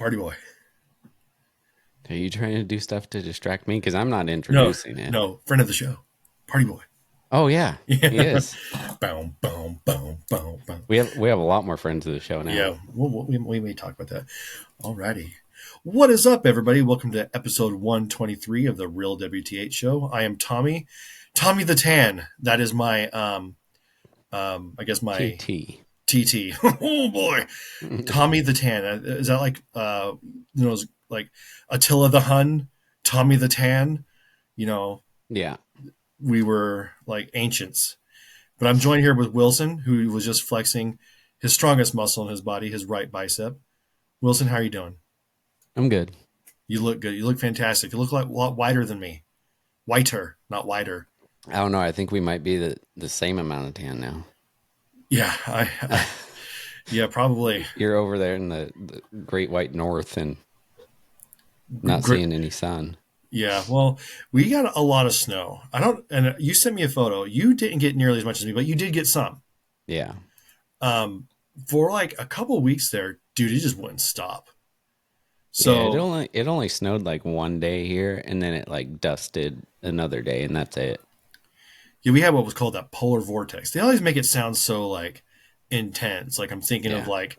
Party boy. Are you trying to do stuff to distract me? Because I'm not No, introducing it. no, friend of the show. Party boy. Oh yeah, he Yeah. is. Boom, boom, boom, boom, boom. We have a lot more friends of the show now. Yeah, we may talk about that. Alrighty. What is up, everybody? Welcome to episode 123 of the Real WTH Show. I am Tommy. Tommy the Tan. That is my, I guess my TT. TT. Oh boy. Tommy the Tan. Is that like, like Attila the Hun? Tommy the Tan? You know, Yeah. we were like ancients. But I'm joined here with Wilson, who was just flexing his strongest muscle in his body, his right bicep. Wilson, how are you doing? I'm good. You look good. You look fantastic. You look like a lot whiter than me. Whiter, not wider. I don't know. I think we might be the same amount of tan now. Yeah, yeah, probably. You're over there in the Great White North and not Gr- seeing any sun. Yeah, well, we got a lot of snow. And you sent me a photo. You didn't get nearly as much as me, but you did get some. Yeah. Um, for like a couple of weeks there, dude, it just wouldn't stop. Yeah, it So only snowed like one day here, and then it like dusted another day, and that's it. yeah, we had what was called that polar vortex. They always make it sound so like intense. Like I'm thinking of Yeah. like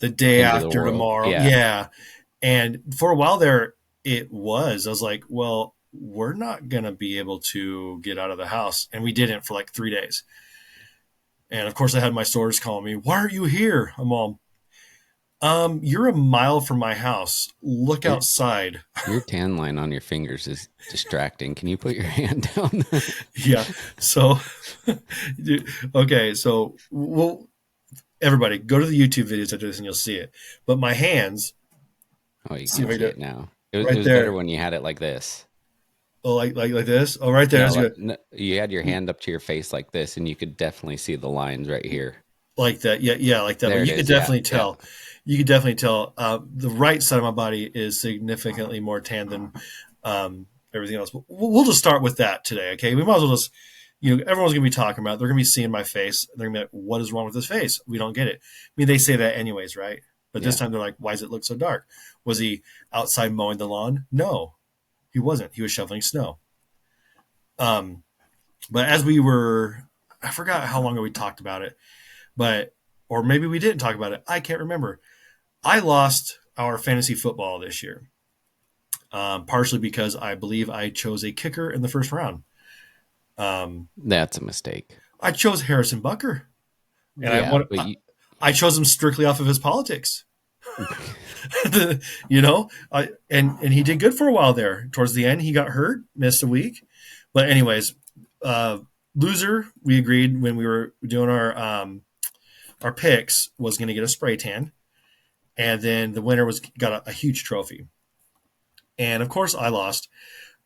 the day End of the after world. tomorrow. Yeah. Yeah. And for a while there, it was. I was like, well, we're not going to be able to get out of the house. And we didn't for like 3 days. And of course, I had my stores calling me, why aren't you here? I'm all, you're a mile from my house. Look Your outside. your tan line on your fingers is distracting. Can you put your hand down? Yeah. So, okay. So, well, everybody go to the YouTube videos after this and you'll see it. But my hands, Oh, you see can if I see do it it now. It right was better there. when you had it like this. Oh, like this. Oh, right there. No, That's good. no, you had your hand up to your face like this, and you could definitely see the lines right here. Like that. Yeah, yeah, like that. There But it you could is. Yeah, definitely yeah, tell. You could definitely tell. The right side of my body is significantly more tan than everything else. We'll just start with that today. Okay, we might as well just. Everyone's gonna be talking about it. They're gonna be seeing my face. They're gonna be like, "What is wrong with his face? We don't get it." I mean, they say that anyways, right? But this yeah. time they're like, "Why does it look so dark? Was he outside mowing the lawn?" No, he wasn't. He was shoveling snow. Um, but as we were, I forgot how long ago we talked about it, but or maybe we didn't talk about it. I can't remember. I lost our fantasy football this year, partially because I believe I chose a kicker in the first round. That's a mistake. I chose Harrison Bucker, and I Yeah, want but you, I chose him strictly off of his politics. And he did good for a while there. Towards the end, he got hurt, missed a week. But anyways, uh, loser. We agreed when we were doing our picks was going to get a spray tan, and then the winner was got a huge trophy. And of course, I lost.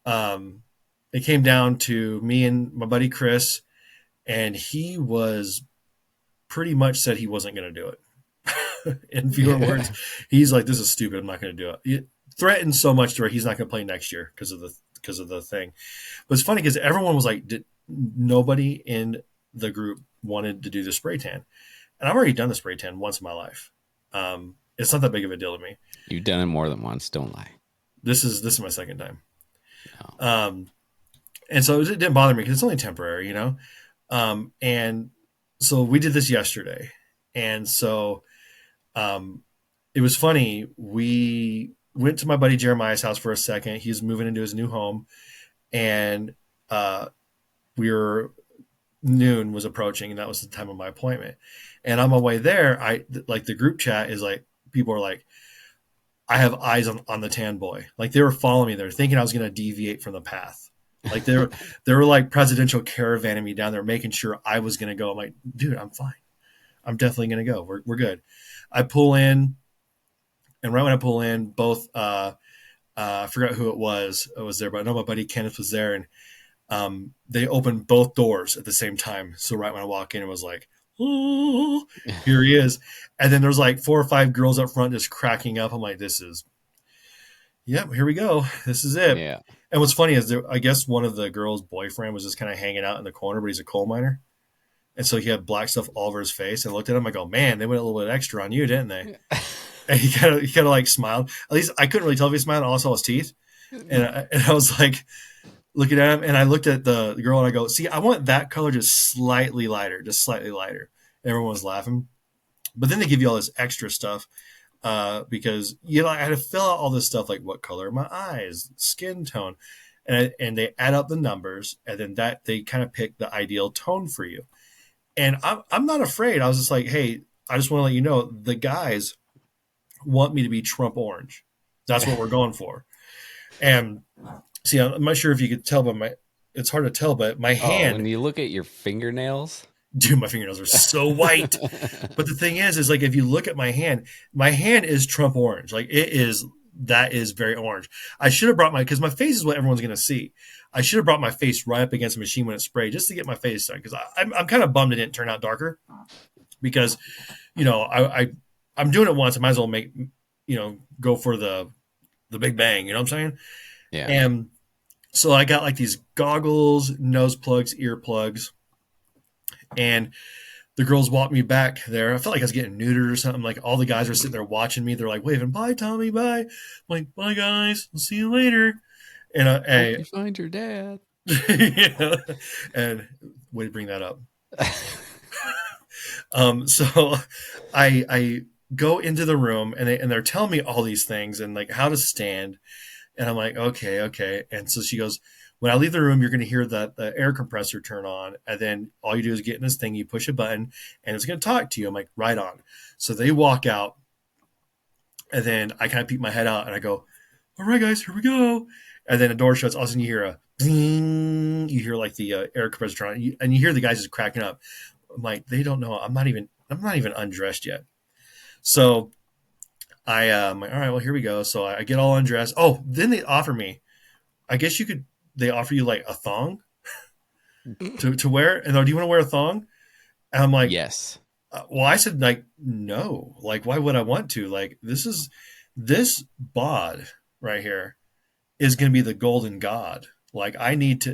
It came down to me and my buddy Chris, and he was pretty much said he wasn't going to do it. In fewer words, he's like, "This is stupid. I'm not going to do it." He threatened so much to where he's not going to play next year because of the thing. But it's funny because everyone was like, nobody in the group wanted to do the spray tan, and I've already done the spray tan once in my life. It's not that big of a deal to me. you've done it more than once. Don't lie. This is my second time, No. and so it didn't bother me because it's only temporary, and so we did this yesterday, and so it was funny. We went to my buddy Jeremiah's house for a second. He's moving into his new home, and we were noon was approaching, and that was the time of my appointment. And on my way there, I like the group chat is like people are like, I have eyes on the tan boy. Like they were following me. They're thinking I was going to deviate from the path. Like they were like presidential caravanning me down there, making sure I was going to go. I'm like, dude, I'm fine. I'm definitely going to go. We're good. I pull in, and right when I pull in, both I forgot who it was. I was there, but I know my buddy Kenneth was there, and they opened both doors at the same time. So right when I walk in, it was like, oh, here he is. And then there's like 4 or 5 girls up front just cracking up. I'm like, yep, here we go. This is it. Yeah. And what's funny is I guess one of the girls' boyfriend was just kind of hanging out in the corner, but he's a coal miner. And so he had black stuff all over his face, and I looked at him. I go, man, they went a little bit extra on you, didn't they? And he kind of like smiled. At least I couldn't really tell if he smiled. All I saw was teeth. And I was like looking at him, and I looked at the girl, and I go, "See, I want that color just slightly lighter, just slightly lighter." Everyone was laughing, but then they give you all this extra stuff because I had to fill out all this stuff like what color are my eyes, skin tone, and they add up the numbers, and then that they kind of pick the ideal tone for you. And I'm not afraid. I was just like, hey, I just want to let you know the guys want me to be Trump orange. That's what we're going for. And see, I'm not sure if you could tell, but it's hard to tell, but my Oh, when hand, you look at your fingernails. dude, my fingernails are so white. But the thing is like if you look at my hand is Trump orange. Like it is that is very orange. I should have brought because my face is what everyone's gonna see. I should have brought my face right up against the machine when it sprayed just to get my face done because I'm kind of bummed it didn't turn out darker because I'm doing it once. I might as well make go for the big bang. You know what I'm saying? Yeah. And so I got like these goggles, nose plugs, ear plugs, and the girls walked me back there. I felt like I was getting neutered or something. Like all the guys were sitting there watching me. They're like waving, "Bye, Tommy, bye." I'm like, "Bye, guys. I'll see you later." And Hope you find your dad. yeah, and way to bring that up. So I go into the room and they're telling me all these things and like how to stand. And I'm like, okay, okay. And so she goes, when I leave the room, you're going to hear the air compressor turn on. And then all you do is get in this thing, you push a button, and it's going to talk to you. I'm like, right on. So they walk out. And then I kind of peek my head out and I go, all right, guys, here we go. And then the door shuts. All of a sudden you hear a ding. You hear like the air compressor turn on. And you hear the guys just cracking up. I'm like, they don't know. I'm not even undressed yet. So I'm like, all right, well, here we go. So I get all undressed. Oh, then they offer me, I guess they offer you like a thong to wear. And they're, do you want to wear a thong? And I'm like, Yes. well, I said like, no, like, why would I want to? Like, this bod right here is going to be the golden god. Like I need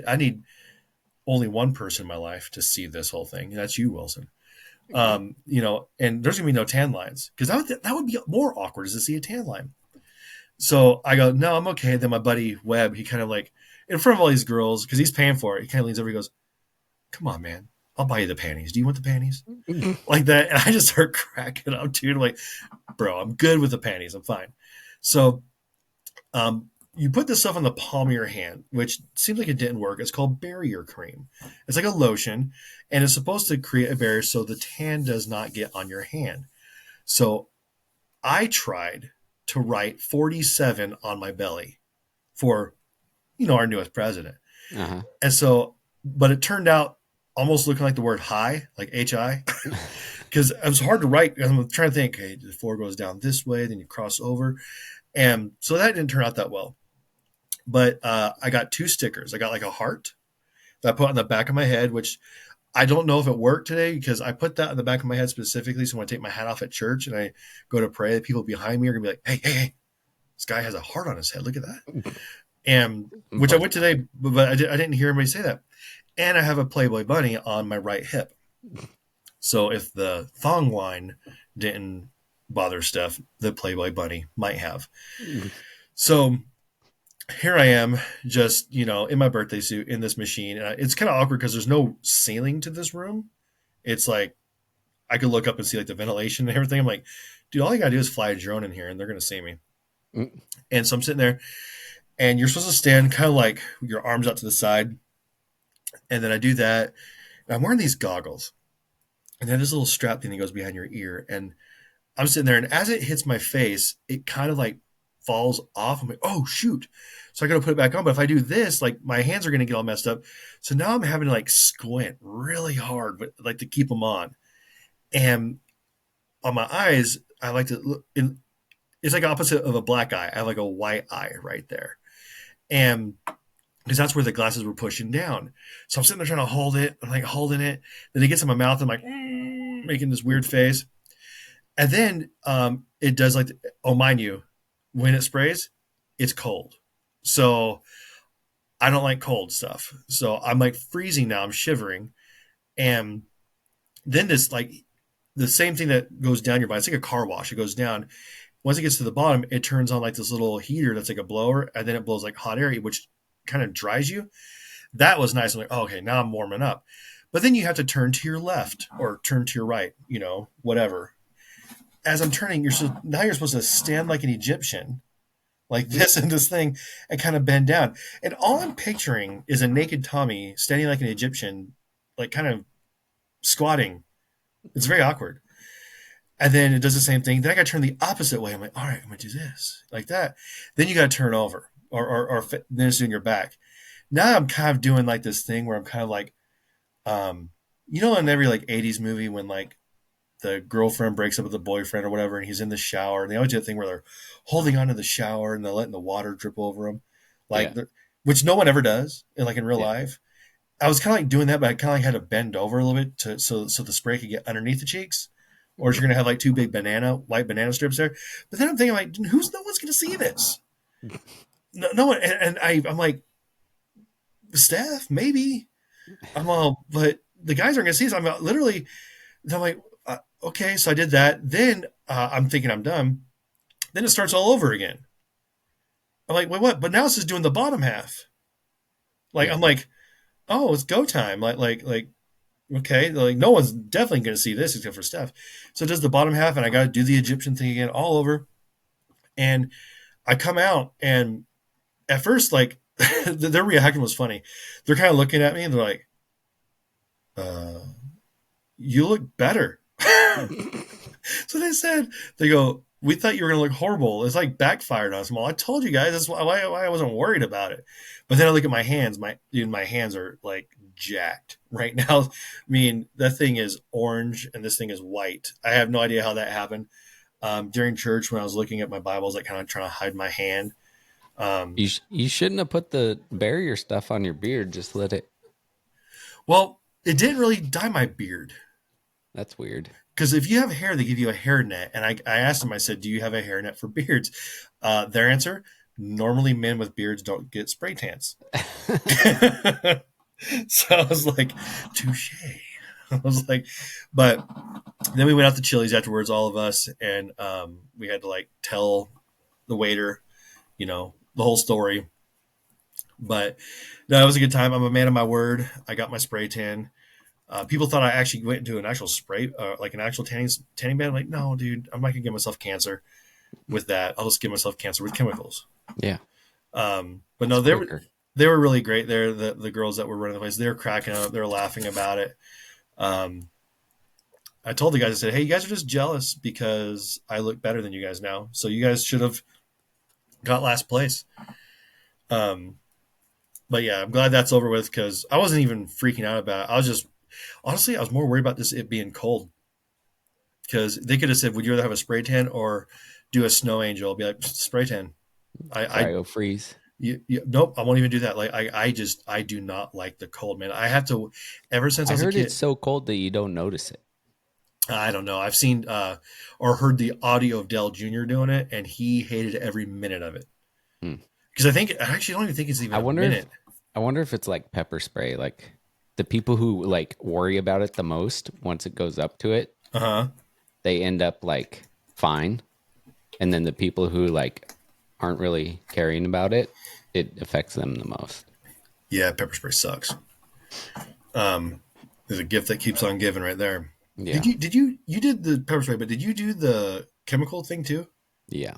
only one person in my life to see this whole thing. And that's you, Wilson. And there's gonna be no tan lines because that would be more awkward is to see a tan line. So I go, no, I'm okay. Then my buddy Webb, he kind of like in front of all these girls because he's paying for it. He kind of leans over, he goes, "Come on, man, I'll buy you the panties. Do you want the panties?" Like that, and I just start cracking up, dude. I'm like, bro, I'm good with the panties. I'm fine. So you put this stuff on the palm of your hand, which seems like it didn't work. It's called barrier cream. It's like a lotion, and it's supposed to create a barrier so the tan does not get on your hand. So I tried to write 47 on my belly for, our newest president. Uh-huh. And so, but it turned out almost looking like the word high, like HI, because it was hard to write. I'm trying to think, okay, the floor goes down this way, then you cross over. And so that didn't turn out that well. But I got two stickers. I got like a heart that I put on the back of my head, which I don't know if it worked today because I put that on the back of my head specifically. So when I take my hat off at church and I go to pray, the people behind me are going to be like, hey, hey, hey, this guy has a heart on his head. Look at that. And which I But went today, but I didn't hear anybody say that. And I have a Playboy bunny on my right hip. So if the thong line didn't bother Steph, the Playboy bunny might have. So here I am, just in my birthday suit in this machine. It's kind of awkward because there's no ceiling to this room. It's like I could look up and see like the ventilation and everything. I'm like, dude, all you gotta do is fly a drone in here and they're gonna see me. And so I'm sitting there, and you're supposed to stand kind of like your arms out to the side, and then I do that. And I'm wearing these goggles, and then this little strap thing that goes behind your ear, and I'm sitting there, and as it hits my face, it kind of like falls off. I'm like, oh shoot! So I got to put it back on. But if I do this, like my hands are going to get all messed up. So now I'm having to like squint really hard, but like to keep them on. And on my eyes, I like to look. It's like opposite of a black eye. I have like a white eye right there, and because that's where the glasses were pushing down. So I'm sitting there trying to hold it. I'm like holding it. Then it gets in my mouth. I'm like making this weird face. And then it does like, oh, mind you, when it sprays, it's cold. So I don't like cold stuff. So I'm like freezing now. I'm shivering. And then this, like, the same thing that goes down your body, it's like a car wash. It goes down. once it gets to the bottom, it turns on like this little heater that's like a blower, and then it blows like hot air, which kind of dries you. That was nice. I'm like, oh, okay, now I'm warming up. But then you have to turn to your left or turn to your right, whatever. As I'm turning, now you're supposed to stand like an Egyptian, like this and this thing, and kind of bend down. And all I'm picturing is a naked Tommy standing like an Egyptian, like kind of squatting. It's very awkward. And then it does the same thing. Then I got to turn the opposite way. I'm like, all right, I'm going to do this like that. Then you got to turn over or then it's doing your back. Now I'm kind of doing like this thing where I'm kind of like, in every like 80s movie when like the girlfriend breaks up with the boyfriend or whatever, and he's in the shower, and they always do a thing where they're holding onto the shower and they're letting the water drip over them, like Yeah. which no one ever does in real Yeah. life. I was kind of like doing that, but I kind of like had to bend over a little bit so the spray could get underneath the cheeks, or you're gonna have like two big white banana strips there. But then I'm thinking like, no one's gonna see this. No one, and I'm like, Steph, maybe I'm all, but the guys aren't gonna see this. Literally, I'm like, okay, so I did that. Then I'm thinking I'm done. Then it starts all over again. I'm like, wait, what? But now this is doing the bottom half. Like Yeah. I'm like, oh, it's go time. Like okay, like no one's definitely going to see this except for Steph. So it does the bottom half, and I got to do the Egyptian thing again, all over. And I come out, and at first, like their reaction was funny. They're kind of looking at me, and they're like, uh, "You look better." So they go, we thought you were going to look horrible. It's like backfired on us. Well, I told you guys that's why I wasn't worried about it. But then I look at my hands. My hands are like jacked right now. I mean, that thing is orange and this thing is white. I have no idea how that happened. During church, when I was looking at my Bible, I was like kind of trying to hide my hand. Um, You shouldn't have put the barrier stuff on your beard. Just let it. well, it didn't really dye my beard. That's weird. Because if you have hair, they give you a hairnet. And I asked them, I said, do you have a hairnet for beards? Their answer, normally men with beards don't get spray tans. So I was like, touche. I was like, but then we went out to Chili's afterwards, all of us, and we had to like tell the waiter, the whole story. But no, it was a good time. I'm a man of my word. I got my spray tan. People thought I actually went into an actual spray, like an actual tanning bed. I'm like, no, dude, I'm not gonna give myself cancer with that. I'll just give myself cancer with chemicals. Yeah. But It's no, quicker. they were really great. They're the girls that were running the place. They were cracking up. They were laughing about it. Um, I told the guys, I said, hey, you guys are just jealous because I look better than you guys now. So you guys should have got last place. Um, but yeah, I'm glad that's over with because I wasn't even freaking out about it. I was just honestly, I was more worried about it being cold because they could have said, "Would you rather have a spray tan or do a snow angel?" I'd be like, "Spray tan." I Cryo freeze. nope, I won't even do that. Like I do not like the cold, man. I have to ever since I I was a heard it's kid. so cold that you don't notice it. I don't know. I've seen or heard the audio of Dell Jr. doing it, and he hated every minute of it. Hmm. Because I actually don't even think it's I even a wonder if minute. I wonder if it's like pepper spray. Like the people who like worry about it the most once it goes up to it, Uh huh. they end up like fine. And then the people who like aren't really caring about it, it affects them the most. Yeah, pepper spray sucks. Um, there's a gift that keeps on giving right there. Yeah. You did the pepper spray, but did you do the chemical thing too? Yeah.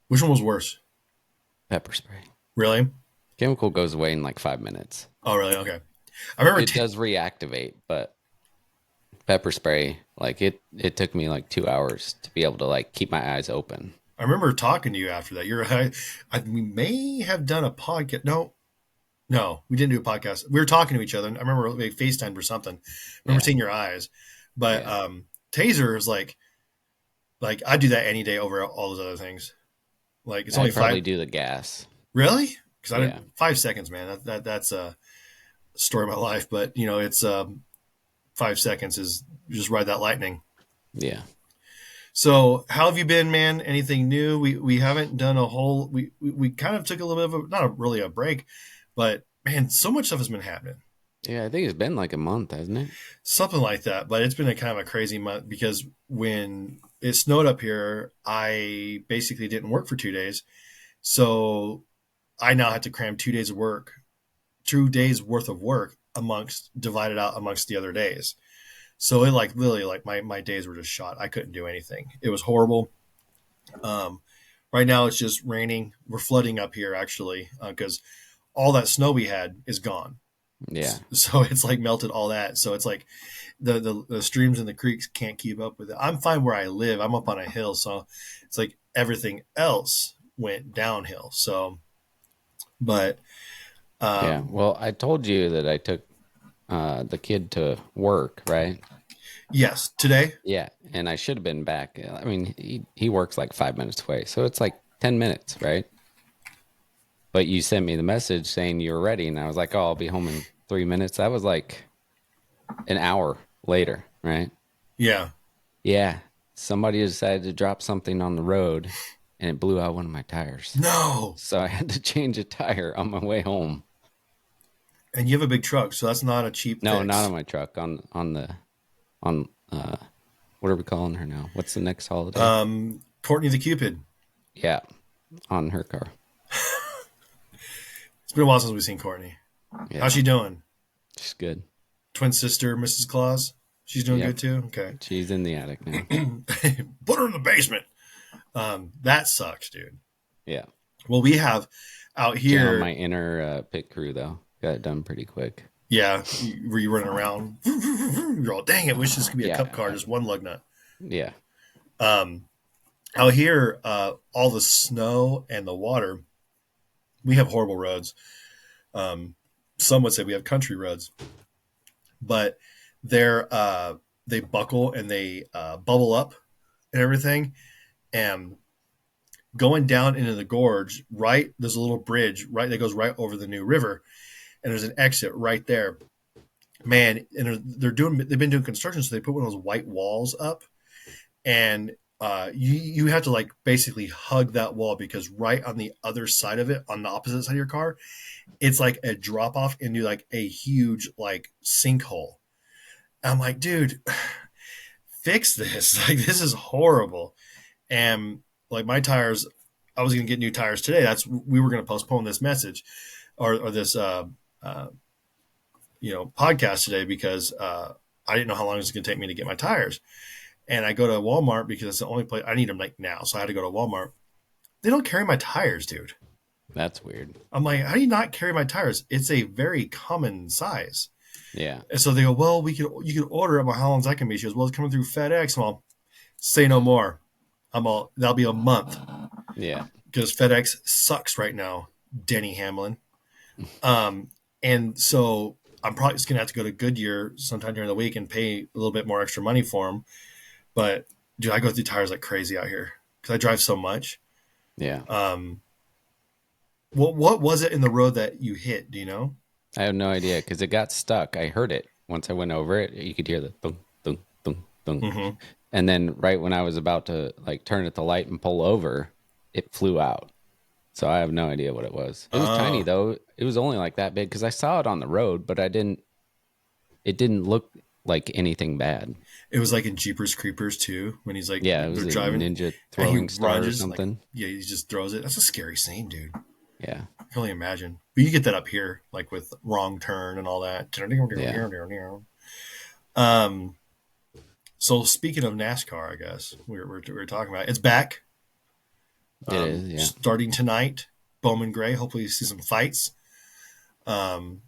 Which one was worse? Pepper spray. Really? Chemical goes away in like 5 minutes. Oh, really? Okay. I remember. It does reactivate, but pepper spray, like it took me like 2 hours to be able to like keep my eyes open. I remember talking to you after that. We may have done a podcast. No, we didn't do a podcast. We were talking to each other. I remember we FaceTimed or something. I remember Yeah. seeing your eyes, but Yeah. taser is like I do that any day over all those other things. Like it's only I'd probably five. do the gas. Really? Because I Yeah. didn't 5 seconds, man. That's a story of my life. But it's 5 seconds is you just ride that lightning. Yeah. So how have you been, man? Anything new? We haven't done a whole. We kind of took a little bit of not really a break, but man, so much stuff has been happening. Yeah, I think it's been like a month, hasn't it? Something like that. But it's been a kind of a crazy month because when it snowed up here, I basically didn't work for 2 days. So I now had to cram 2 days of work, 2 days worth of work amongst divided out amongst the other days. So it like literally like my days were just shot. I couldn't do anything. It was horrible. Um, right now it's just raining. We're flooding up here actually because all that snow we had is gone. Yeah. So it's like melted all that. So it's like the streams and the creeks can't keep up with it. I'm fine where I live. I'm up on a hill, so it's like everything else went downhill. So, but Yeah. um, Well, I told you that I took the kid to work, right? yes, today. Yeah. And I should have been back. I mean, he works like 5 minutes away. So it's like 10 minutes, right? But you sent me the message saying you were ready. And I was like, oh, I'll be home in 3 minutes. That was like an hour later, right? Yeah. Yeah. Somebody decided to drop something on the road and it blew out one of my tires. No. So I had to change a tire on my way home. And you have a big truck, so that's not a cheap No, not fix. on my truck. On what are we calling her now? What's the next holiday? Courtney the Cupid. Yeah, on her car. It's been a while since we've seen Courtney. Yeah, How's she doing? she's good. Twin sister, Mrs. Claus. She's doing Yep, good too. Okay. she's in the attic now. Put her in the basement. That sucks, dude. Yeah, Well, we have out she on my here. inner pit crew though. Got it done pretty quick. Yeah, were you running around? You're all, dang it, wish this could be a Yeah, cup car, just one lug nut. yeah, Um, out here, all the snow and the water, we have horrible roads. Um, some would say we have country roads, but they're they buckle and they bubble up and everything. And going down into the gorge, right, there's a little bridge right that goes right over the new river, and there's an exit right there. Man, and they've been doing construction, so they put one of those white walls up, and you have to like basically hug that wall because right on the other side of it, on the opposite side of your car, it's like a drop off into like a huge like sinkhole. I'm like, dude, fix this. Like, this is horrible. And like my tires, I was going to get new tires today. We were going to postpone this message or this uh, podcast today because I didn't know how long it was going to take me to get my tires. And I go to Walmart because it's the only place I need them like now. So I had to go to Walmart. They don't carry my tires, dude. that's weird. I'm like, how do you not carry my tires? It's a very common size. Yeah, And so they go, well, you could order it, but how long is that going to be? She goes, well, it's coming through FedEx. I'm all, say no more. That'll be a month yeah, because FedEx sucks right now, Denny Hamlin. Um, and so I'm probably just going to have to go to Goodyear sometime during the week and pay a little bit more extra money for them. But dude, I go through tires like crazy out here because I drive so much. yeah. Um, what was it in the road that you hit? Do you know? I have no idea because it got stuck. I heard it once I went over it. You could hear the thunk, thunk, thunk, thunk. Mm-hmm. And then right when I was about to like turn at the light and pull over, it flew out. So I have no idea what it was. It was tiny Oh, though. It was only like that big because I saw it on the road, but I didn't. It didn't look like anything bad. it was like in Jeepers Creepers too when he's like Yeah, it was they're a driving ninja and he throwing star or lunges and like something. yeah he just throws it. That's a scary scene, dude. Yeah, I can only imagine. But you get that up here like with wrong turn and all that. yeah, Um, so speaking of NASCAR, I guess we're talking about it. It's back. it is. Yeah, Starting tonight, Bowman Gray. Hopefully, you see some fights. Um,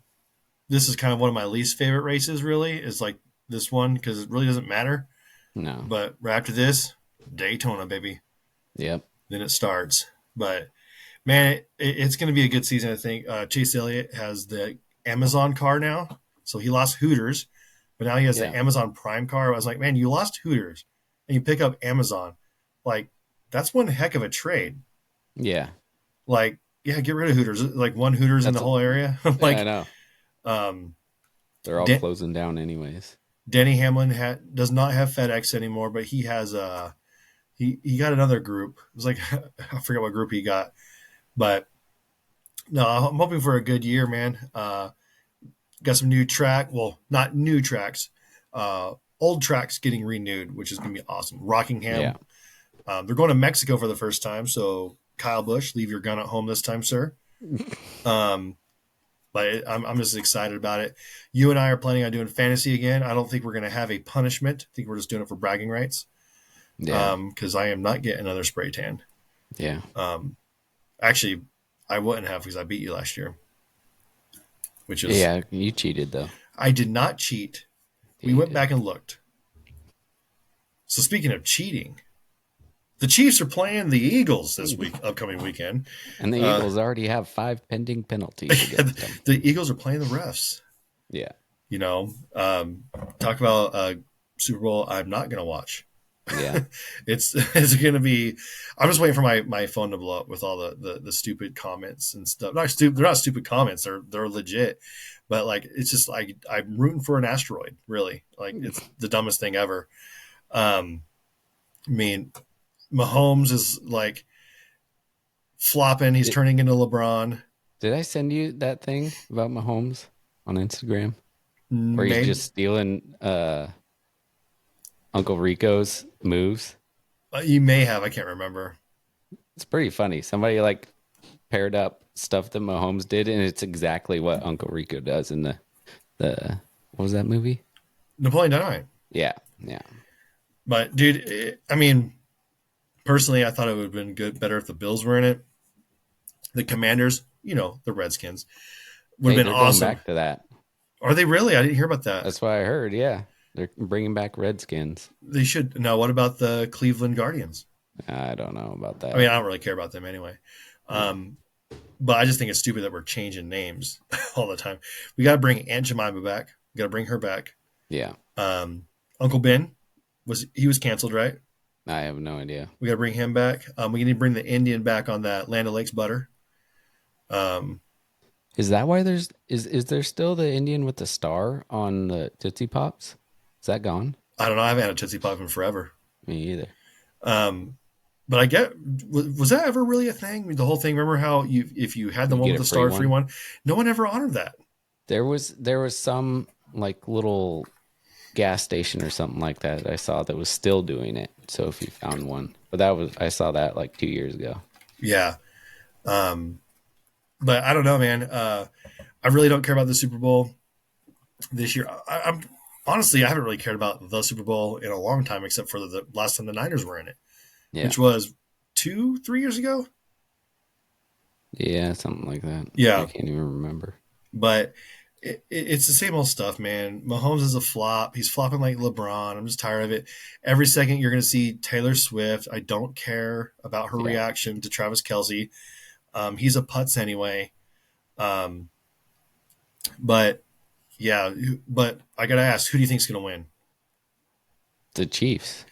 this is kind of one of my least favorite races. Really, is like this one because it really doesn't matter. no, But right after this, Daytona, baby. yep, Then it starts. But man, it's going to be a good season. I think Chase Elliott has the Amazon car now, so he lost Hooters, but now he has the yeah, Amazon Prime car. I was like, man, you lost Hooters and you pick up Amazon, like that's one heck of a trade. yeah. Like, yeah, get rid of Hooters. Like one Hooters in the That's whole area. I Like, know. um, They're all Den- closing down anyways. Denny Hamlin does not have FedEx anymore, but he has he got another group. It was like I forget what group he got, but no, I'm hoping for a good year, man. Got some new track. Well, not new tracks. Old tracks getting renewed, which is gonna be awesome. Rockingham, Yeah, They're going to Mexico for the first time. So Kyle Busch, leave your gun at home this time, sir. Um, but I'm just excited about it. You and I are planning on doing fantasy again. I don't think we're going to have a punishment. I think we're just doing it for bragging rights. Yeah. Because I am not getting another spray tan. Yeah. Actually, I wouldn't have because I beat you last year, which is Yeah. You cheated though. I did not cheat. Yeah, We you went did. back and looked. So speaking of cheating, the Chiefs are playing the Eagles this upcoming weekend. And the Uh, Eagles already have 5 pending penalties against them. the Eagles are playing the refs. Yeah. You know, talk about Super Bowl. I'm not going to watch. Yeah. It's going to be. I'm just waiting for my phone to blow up with all the stupid comments and stuff. Not stupid. They're not stupid comments. They're legit. But like, it's just like I'm rooting for an asteroid. Really, like it's the dumbest thing ever. I mean, Mahomes is like flopping. He's Did, turning into LeBron. did I send you that thing about Mahomes on Instagram where he's Maybe just stealing Uncle Rico's moves? you may have. I can't remember. It's pretty funny. Somebody like paired up stuff that Mahomes did, and it's exactly what Uncle Rico does in the what was that movie? Napoleon Dynamite. Yeah, yeah, But dude, I mean, personally, I thought it would have been better if the Bills were in it. The Commanders, the Redskins, would Hey, have been they're going awesome. back to that. Are they really? I didn't hear about that. That's what I heard. Yeah, they're bringing back Redskins. They should. No, what about the Cleveland Guardians? I don't know about I mean, that. I don't really care about them anyway. Yeah, Um, but I just think it's stupid that we're changing names all the time. We got to bring Aunt Jemima back. We got to bring her back. yeah. Uncle Ben was canceled, right? I have no idea. We got to bring him back. We need to bring the Indian back on that Land O'Lakes butter. Um, Is that why is there still the Indian with the star on the Tootsie Pops? Is that gone? I don't know. I haven't had a Tootsie Pop in forever. Me either. Um, but I get was that ever really a thing? I mean, the whole thing. Remember how if you had the You one get with a the free star free one. one, no one ever honored that. There was some like little gas station or something like that I saw that was still doing it. So if you found one, but I saw that like 2 years ago. Yeah. But I don't know, man. I really don't care about the Super Bowl this year. I'm honestly, I haven't really cared about the Super Bowl in a long time, except for the last time the Niners were in it, Yeah, which was 2, 3 years ago. yeah, something like that. I Yeah, can't even remember. but it's the same old stuff, man. Mahomes is a flop. He's flopping like LeBron. I'm just tired of it. Every second you're going to see Taylor Swift. I don't care about her Yeah, reaction to Travis Kelsey. He's a putz anyway. Um, but yeah, but I got to ask, who do you think's going to win? the Chiefs.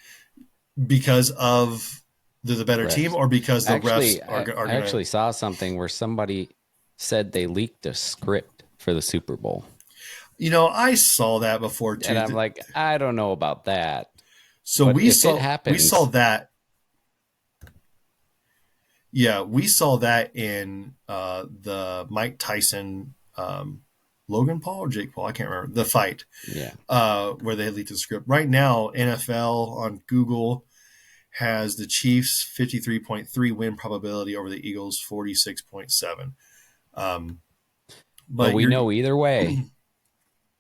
Because of the better team Refs. or because the refs Actually, are I going to. actually saw something where somebody said they leaked a script for the Super Bowl. I saw that before And too. I'm like, I don't know about that. So But we if it saw we saw happens, that. Yeah, we saw that in the Mike Tyson, Logan Paul or Jake Paul, I can't remember the fight yeah, where they leaked the script. Right now, NFL on Google has the Chiefs 53.3 win probability over the Eagles 46.7. Um, but but we you're know either way,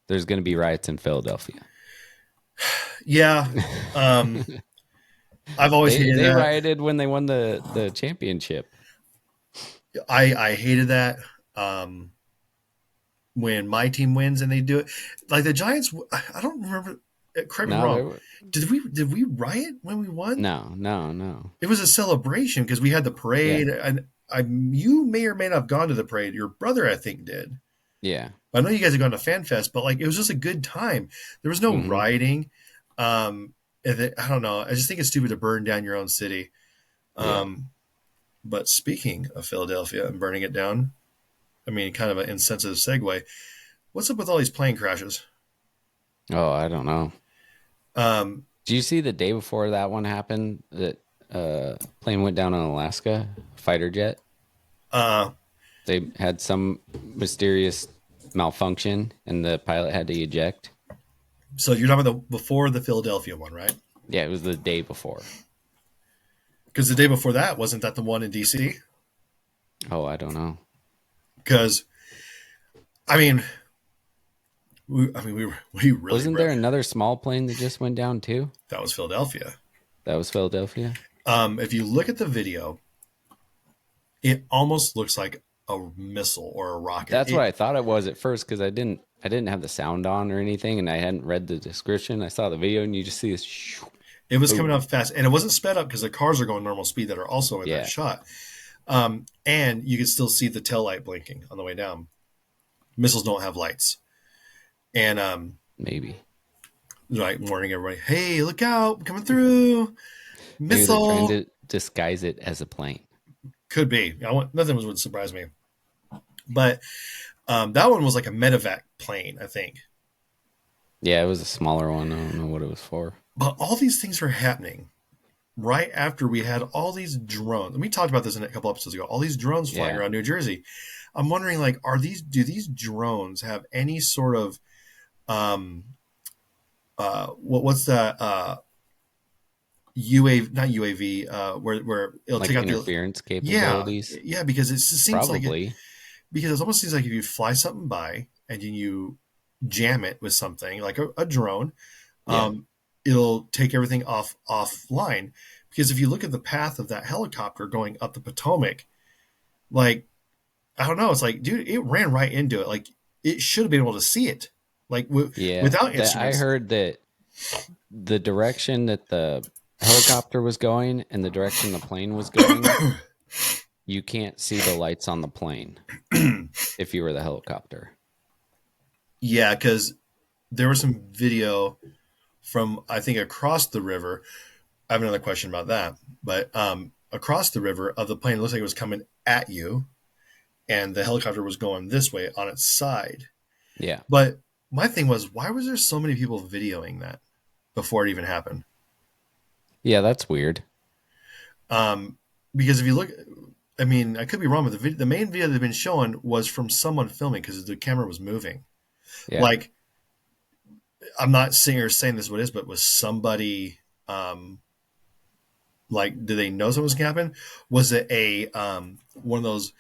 there's going to be riots in Philadelphia. yeah. Um, I've always hated They that. rioted when they won the championship. I hated that. Um, when my team wins and they do it, like the Giants. I don't remember. Correct me if I'm No, wrong. there were Did we riot when we won? no. It was a celebration because we had the Yeah, parade, and you may or may not have gone to the parade. Your brother, I think, did. yeah. I know you guys have gone to Fan Fest, but like it was just a good time. There was no Hmm. rioting. I don't know. I just think it's stupid to burn down your own city. Yeah. Um, but speaking of Philadelphia and burning it down, I mean, kind of an insensitive segue. What's up with all these plane crashes? Oh, I don't know. Um, Do you see the day before that one happened that plane went down in Alaska, fighter jet? uh, They had some mysterious malfunction and the pilot had to eject. so you're talking about before the Philadelphia one, right? Yeah, it was the day before. Because the day before that, wasn't that the one in DC? Oh, I don't know. Because I mean, we really Wasn't there another small plane that just went down too? that was Philadelphia. That was Philadelphia. If you look at the video, it almost looks like a missile or a rocket. That's what I thought it was at first because I didn't have the sound on or anything, and I hadn't read the description. I saw the video, and you just see this. Shoo, It was coming boom. up fast, and it wasn't sped up because the cars are going normal speed that are also in that Yeah, shot. And you could still see the tail light blinking on the way down. Missiles don't have lights, and maybe. like warning everybody, "Hey, look out, coming through, Maybe they're trying missile." to disguise it as a plane. Could be. Nothing would surprise me, but that one was like a medevac plane, I think. Yeah, it was a smaller one. I don't know what it was for. But all these things are happening right after we had all these drones. And we talked about this in a couple episodes ago. All these drones flying Yeah, around New Jersey. I'm wondering, like, do these drones have any sort of um what's that UAV, not UAV, where it'll like take out the, interference yeah, capabilities. yeah, because it just seems like it, Probably. because it almost seems like if you fly something by and then you jam it with something like a drone, Yeah, um, it'll take everything offline. Because if you look at the path of that helicopter going up the Potomac, like, I don't know, it's like, dude, it ran right into it. Like, it should have been able to see it, like yeah. without That I instruments. heard that the direction that the helicopter was going and the direction the plane was going, you can't see the lights on the plane if you were the helicopter. Yeah, because there was some video from, I think, across the river. I have another question about that, but across the river of the plane, it looks like it was coming at you, and the helicopter was going this way on its side. Yeah. But my thing was, why was there so many people videoing that before it even happened? Yeah, that's weird. Um, because if you look, I mean, I could be wrong, but the main video they've been showing was from someone filming because the camera was moving. Yeah. Like, I'm not saying or saying this is what it is, but was somebody um, like, did they know something was going to happen? Was it a one of those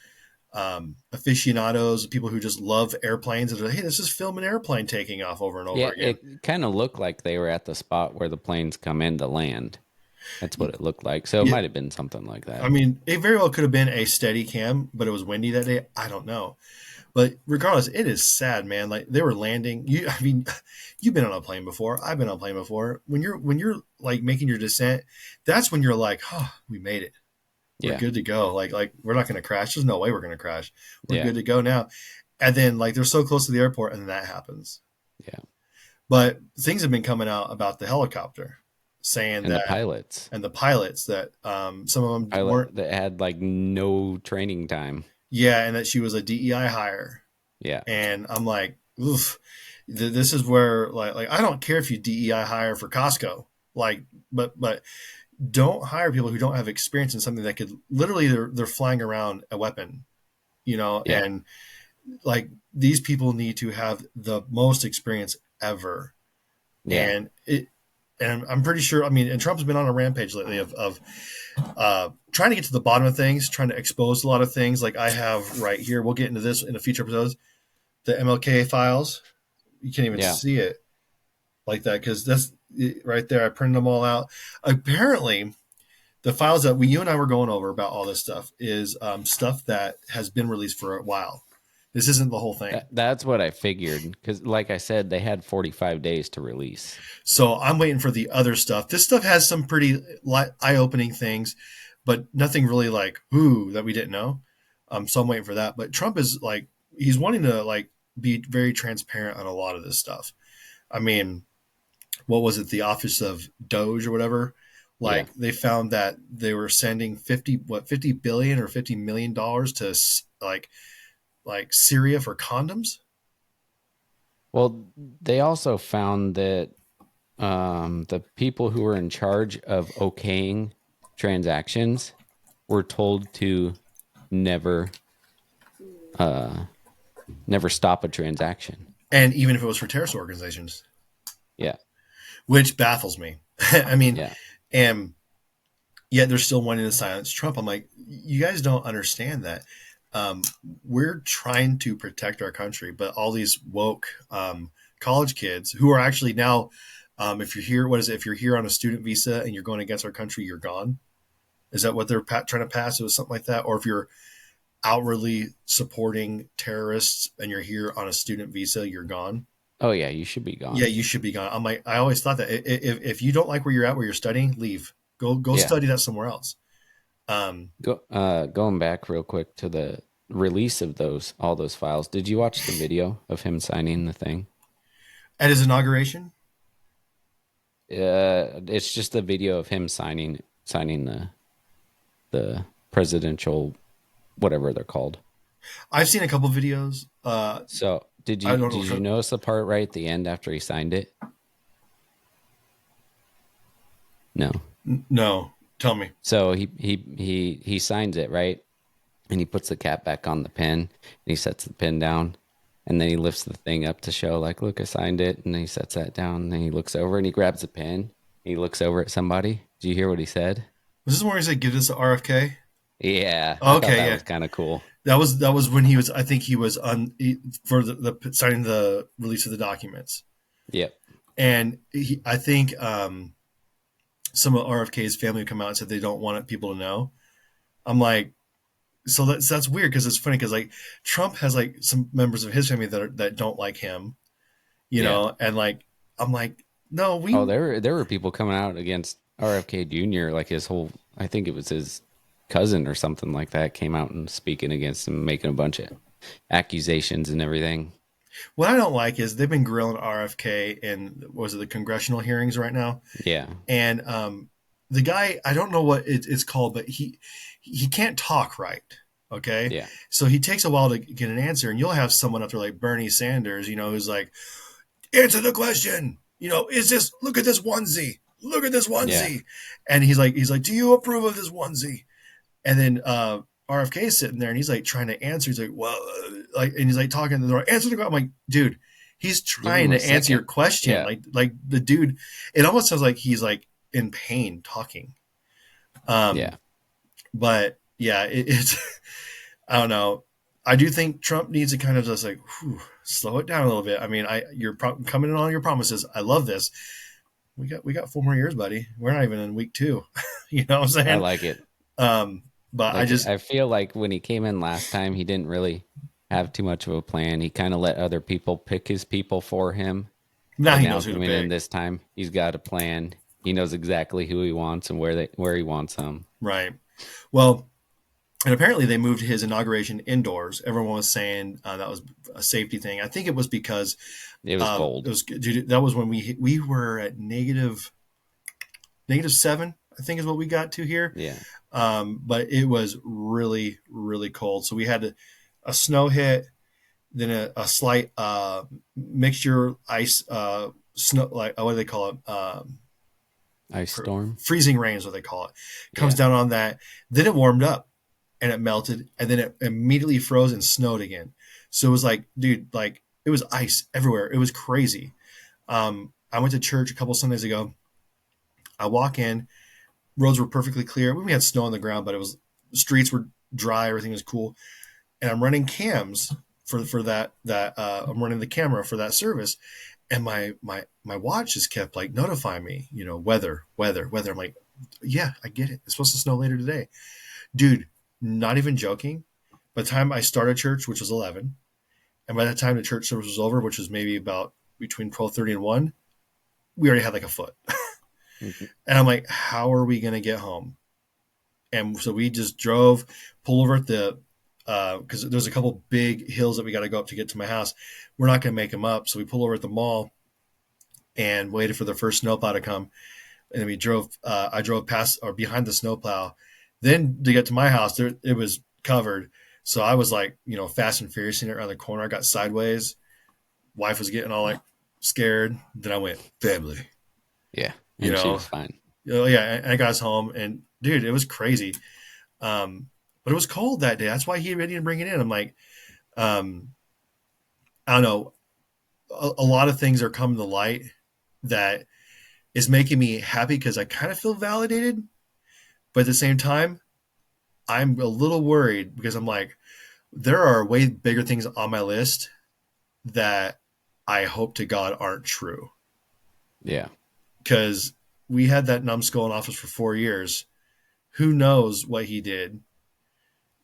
aficionados, people who just love airplanes, and they're like, hey, let's just film an airplane taking off over and over Yeah, again? it kind of looked like they were at the spot where the planes come in to land. That's what it looked like. So it Yeah, might have been something like I that. mean, it very well could have been a steady cam, but it was windy that day. I don't know. But regardless, it is sad, man. Like, they were landing. I mean, you've been on a plane before. I've been on a plane before. When you're like making your descent, that's when you're like, oh, we made it. We're Yeah. good to go. Like we're not going to crash. There's no way we're going to crash. We're Yeah. good to go now. And then, like, they're so close to the airport, and then that happens. Yeah. But things have been coming out about the helicopter, saying And the that, pilots, and the pilots, that some of them weren't. pilot that had like no training time. Yeah, and that she was a DEI hire. Yeah. And I'm like, oof. This is where, like I don't care if you DEI hire for Costco, like, but don't hire people who don't have experience in something that could literally, they're flying around a weapon, Yeah. and like, these people need to have the most experience ever. Yeah. And I'm pretty sure, I mean, and Trump's been on a rampage lately of trying to get to the bottom of things, trying to expose a lot of things. Like, I have right here, we'll get into this in a future episodes, the MLK files. You can't even Yeah. see it like that because that's right there. I printed them all out. Apparently, the files that you and I were going over about all this stuff is stuff that has been released for a while. This isn't the whole thing. That's what I figured. Because, like I said, they had 45 days to release. So I'm waiting for the other stuff. This stuff has some pretty eye-opening things, but nothing really like, ooh, that we didn't know. So I'm waiting for that. But Trump is like, he's wanting to like be very transparent on a lot of this stuff. I mean, what was it? The Office of Doge or whatever. Yeah. Like, they found that they were sending 50 billion or $50 million to like Syria for condoms. Well, they also found that the people who were in charge of okaying transactions were told to never, never stop a transaction. And even if it was for terrorist organizations, Yeah. which baffles me. I mean, Yeah. and yet they're still wanting to silence Trump. I'm like, you guys don't understand that. Um, we're trying to protect our country, but all these woke college kids who are actually now, if you're here, what is it? If you're here on a student visa and you're going against our country, you're gone. Is that what they're trying to pass? It was something like that. Or if you're outwardly supporting terrorists and you're here on a student visa, you're gone. Oh yeah, you should be Yeah, gone. you should be gone. I'm like, I always thought that if you don't like where you're at, where you're studying, leave. Go Yeah. study that somewhere else. Um, Going back real quick to the release of those all those files. Did you watch the video of him signing the thing? at his inauguration, It's just a video of him signing the presidential whatever they're called. I've seen a couple videos. So I don't did know. you notice the part right at the end after he signed it? No. No, tell me. So he signs it, right? And he puts the cap back on the pen and he sets the pen down. And then he lifts the thing up to show, like, look, I signed it. And then he sets that down. And then he looks over and he grabs the pen. And he looks over at somebody. Do you hear what he said? Was this where he said, "Give this to RFK"? Yeah, I thought Okay, that yeah, was kind of cool. that was when he was. I think he was for the signing the release of the documents, Yep. and I think some of RFK's family would come out and said they don't want people to know. I'm like, so that's weird because it's funny because like Trump has like some members of his family that don't like him, Yeah. and like I'm like, no, Oh, we there were people coming out against RFK Jr. Like his whole, I think it was his cousin or something like that came out and speaking against him, making a bunch of accusations and everything. what I don't like is they've been grilling RFK in was it the congressional hearings right now, Yeah. and the guy I don't know what it's called, but he can't talk right. Okay, Yeah. so he takes a while to get an answer, and you'll have someone up there like Bernie Sanders, who's like, answer the question. Is this? Look at this onesie. Look at this Yeah. onesie. And he's like, do you approve of this onesie? And then RFK is sitting there, and he's like trying to answer. He's like, well, and he's like talking to the door. Answer the question. I'm like, dude, he's Give trying him a to answer your second. question. Yeah. Like the dude. It almost sounds like he's like in pain talking. Um, Yeah. but yeah, it's I don't know. I do think Trump needs to kind of just like slow it down a little bit. I mean, you're coming in on your promises. I love this. We got 4 more years, buddy. We're not even in week 2. You know what I'm I saying? like it. But I Like just I feel like when he came in last time, he didn't really have too much of a plan. He kind of let other people pick his people for him. now But he now knows who to coming in pick, this time, he's got a plan. He knows exactly who he wants and where he wants them. right? Well, and apparently they moved his inauguration indoors. Everyone was saying that was a safety thing. I think it was because It was it cold. was dude, that was when we were at -7. I think is what we got to here. Yeah. But it was really, really cold. So we had a snow hit, then a slight mixture ice, snow, like what do they call it? Ice storm. Freezing rain is what they call it. Comes Yeah. down on that. Then it warmed up and it melted, and then it immediately froze and snowed again. So it was like, dude, like it was ice everywhere. It was crazy. I went to church a couple Sundays ago. I walk in, roads were perfectly clear. We had snow on the ground, but it was streets were dry. Everything was cool. And I'm running cams for that I'm running the camera for that service, and my watch just kept like notifying me, weather, weather, weather. I'm like, yeah, I get it. It's supposed to snow later today, dude. Not even joking. By the time I started church, which was 11, and by the time the church service was over, which was maybe about between 12:30 and 1, we already had like a foot. Mhm. And I'm like, how are we gonna get home? And so we just drove, pull over at the because there's a couple big hills that we got to go up to get to my house. We're not going to make them up, so we pull over at the mall and waited for the first snowplow to come. And then we drove. I drove past or behind the snowplow. Then to get to my house, it was covered. So I was like, fast and furious in it around the corner. I got sideways. Wife was getting all like scared. Then I went family. Yeah. You And she know, was fine. yeah. And I got us home, and dude, it was crazy. But it was cold that day. That's why he didn't bring it in. I'm like, um, I don't know. A lot of things are coming to light that is making me happy because I kind of feel validated. But at the same time, I'm a little worried because I'm like, there are way bigger things on my list that I hope to God aren't true. Yeah. Because we had that numbskull in office for 4 years. Who knows what he did?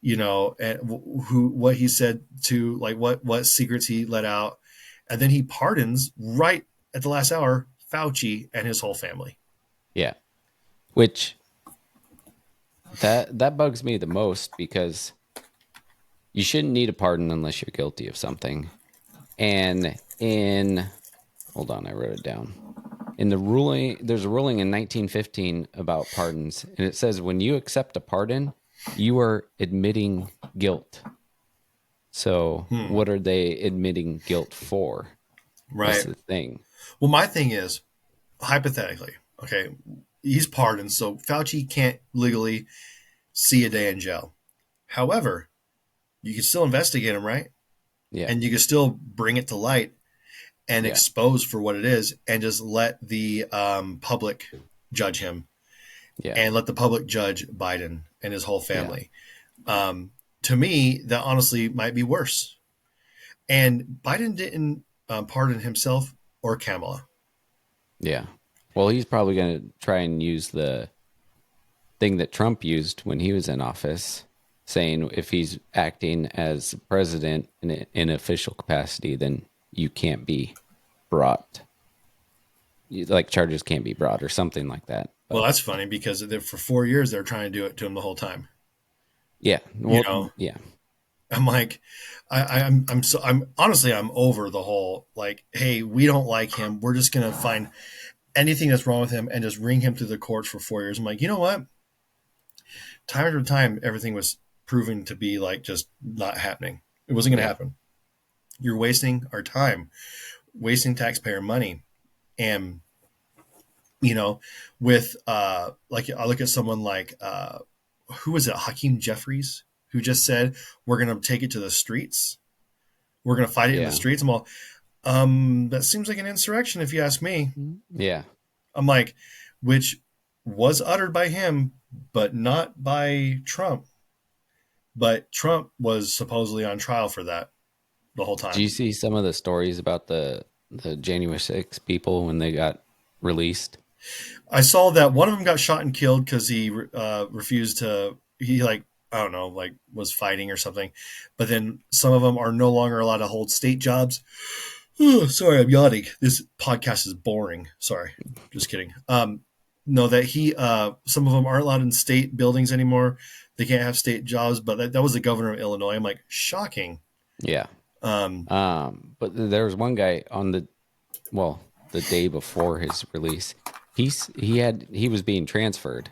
And who what he said to, like, what secrets he let out, and then he pardons right at the last hour Fauci and his whole family. Yeah. Which that bugs me the most because you shouldn't need a pardon unless you're guilty of something. And in hold on, I wrote it down. In the ruling, there's a ruling in 1915 about pardons, and it says when you accept a pardon, you are admitting guilt. So, Hmm. what are they admitting guilt for? Is Right. the thing. Well, my thing is, hypothetically, okay, he's pardoned, so Fauci can't legally see a day in jail. However, you can still investigate him, right? Yeah. And you can still bring it to light and Yeah. expose for what it is, and just let the public judge him, Yeah. and let the public judge Biden and his whole Yeah. family. Um, to me, that honestly might be worse. And Biden didn't pardon himself or Kamala. Yeah. Well, he's probably going to try and use the thing that Trump used when he was in office, saying if he's acting as president in official capacity, then you can't be brought, like charges can't be brought or something like that. Well, But that's funny because for 4 years they're trying to do it to him the whole time. yeah, You well, know, yeah, I'm like, I'm honestly, I'm over the whole, like, hey, we don't like him. We're just gonna find anything that's wrong with him and just ring him through the courts for 4 years. I'm like, you know what? Time after time, everything was proven to be like just not happening. It wasn't gonna yeah, happen. You're wasting our time, wasting taxpayer money, and you know, with like, I look at someone like who was it, Hakeem Jeffries, who just said we're going to take it to the streets, we're going to fight it in the yeah, streets. I'm all, that seems like an insurrection if you ask me. yeah. I'm like, which was uttered by him, but not by Trump. But Trump was supposedly on trial for that the whole Do you time. see some of the stories about the January 6 people when they got released? I saw that one of them got shot and killed because he refused to. He, like, I don't know, like, was fighting or something. But then some of them are no longer allowed to hold state jobs. Oh, sorry, I'm yawning. This podcast is boring. Sorry, just kidding. No, that he some of them aren't allowed in state buildings anymore. They can't have state jobs. But that was the governor of Illinois. I'm like, shocking. Yeah. Um, But there was one guy on well, the day before his release. He was being transferred,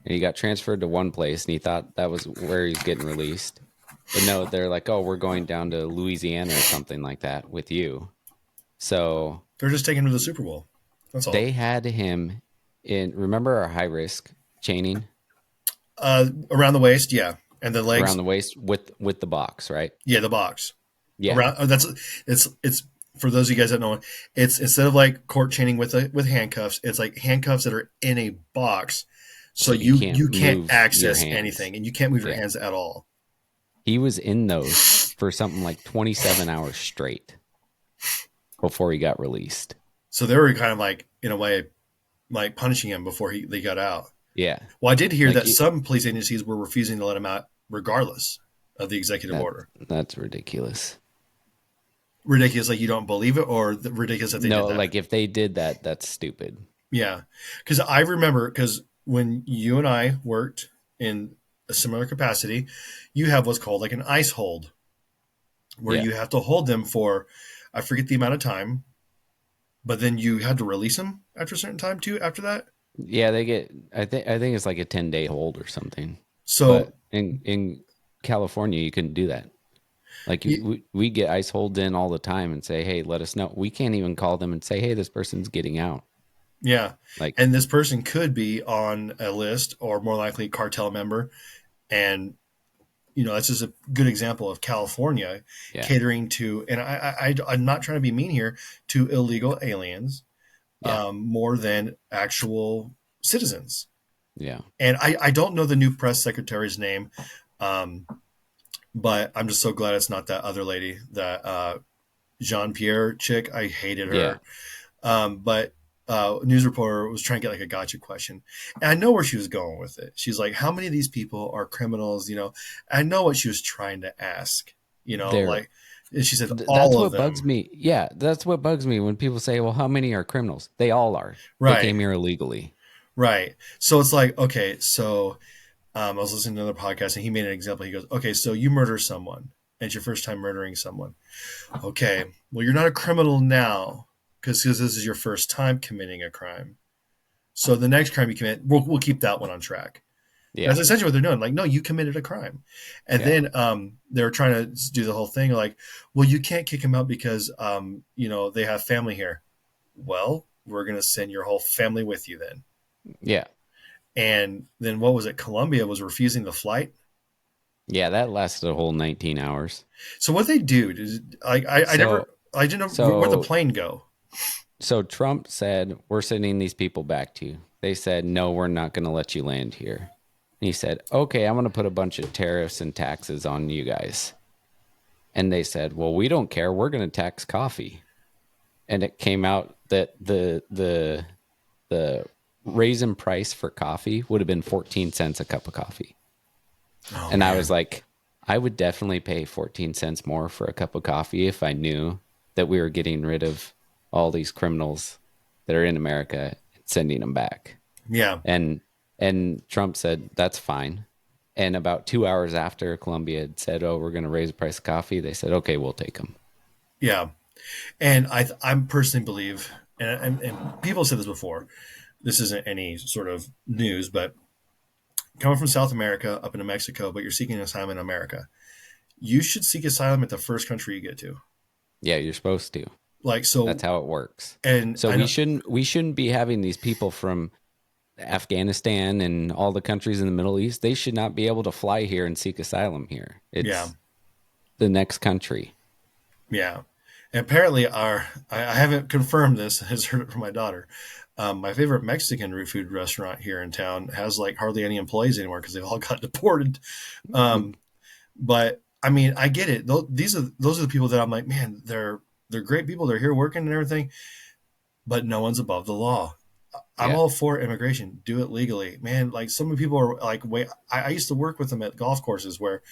and he got transferred to one place, and he thought that was where he's getting released. But no, they're like, "Oh, we're going down to Louisiana or something like that with you." So they're just taking him to the Super Bowl. That's all. they had him in. Remember our high risk chaining Around the waist, yeah, and the around legs, the waist with the box, right? yeah, the box. Yeah, Around, that's, it's for those of you guys that know, it's instead of like court chaining with handcuffs, it's like handcuffs that are in a box, so so you you can't can't move your access hands. anything and you can't move your Yeah. hands at all. He was in those for something like 27 hours straight before he got released. So they were kind of like, in a way, like punishing him before they got out. Yeah. Well, I did hear Like that some police agencies were refusing to let him out regardless of the executive that order. that's ridiculous. Ridiculous, like you don't believe it, or ridiculous that they did No, that. like if they did that, that's stupid. Yeah, because I remember, because when you and I worked in a similar capacity, you have what's called like an ice hold, where Yeah. you have to hold them for, I forget the amount of time, but then you had to release them after a certain time too. After that, Yeah, they get I think it's like a 10-day hold or something. so But in California, you couldn't do that. Like y- we get ice holds in all the time and say, "Hey, let us know." We can't even call them and say, "Hey, this person's getting out." yeah, Like, and this person could be on a list, or more likely a cartel member, and that's just a good example of California yeah. catering to, and I'm not trying to be mean here, to illegal aliens, Yeah. more than actual citizens. Yeah. And I don't know the new press secretary's name, um, but I'm just so glad it's not that other lady, that Jean Pierre chick. I hated Yeah. her. But a news reporter was trying to get like a gotcha question. And I know where she was going with it. She's like, how many of these people are criminals? I know what she was trying to ask, There. and she said, That's all of what bugs them. me. Yeah, that's what bugs me when people say, "Well, how many are criminals?" They all are. They Right. came here illegally. Right. So it's like, okay, so I was listening to another podcast and he made an example. He goes, okay, so you murder someone. And it's your first time murdering someone. Okay, well, you're not a criminal now because this is your first time committing a crime. So the next crime you commit, we'll keep that one on track. That's Yeah. essentially what they're doing. Like, no, you committed a crime. And Yeah. then they're trying to do the whole thing like, well, you can't kick them out because, they have family here. Well, we're going to send your whole family with you then. Yeah. And then what was it? Colombia was refusing the flight. Yeah, that lasted a whole 19 hours. So what they do is, So I didn't know where the so plane go. so Trump said, "We're sending these people back to you." They said, "No, we're not going to let you land here." And he said, "Okay, I'm going to put a bunch of tariffs and taxes on you guys." And they said, "Well, we don't care. We're going to tax coffee." And it came out that the raisin price for coffee would have been 14 cents a cup of coffee. Oh And I was man, like, I would definitely pay 14 cents more for a cup of coffee if I knew that we were getting rid of all these criminals that are in America and sending them back. yeah, And and Trump said that's fine. And about 2 hours after Colombia had said, "Oh, we're going to raise the price of coffee," they said, "Okay, we'll take them." yeah. And I personally believe, and people have said this before. This isn't any sort of news, but coming from South America up into Mexico, but you're seeking asylum in America, you should seek asylum at the first country you get to. Yeah, you're supposed to. Like That's so, how it works. and So I know, we shouldn't be having these people from Afghanistan and all the countries in the Middle East. They should not be able to fly here and seek asylum here. yeah, It's the next country. yeah. And apparently, I haven't confirmed this. I just heard it from my daughter. My favorite Mexican food restaurant here in town has like hardly any employees anymore because they've all got deported. Um, but I mean, I get it. Those are the people that I'm like, man, they're great people. They're here working and everything, but no one's above the law. I'm Yeah, all for immigration. Do it legally, man. Like some people are like, wait. I used to work with them at golf courses where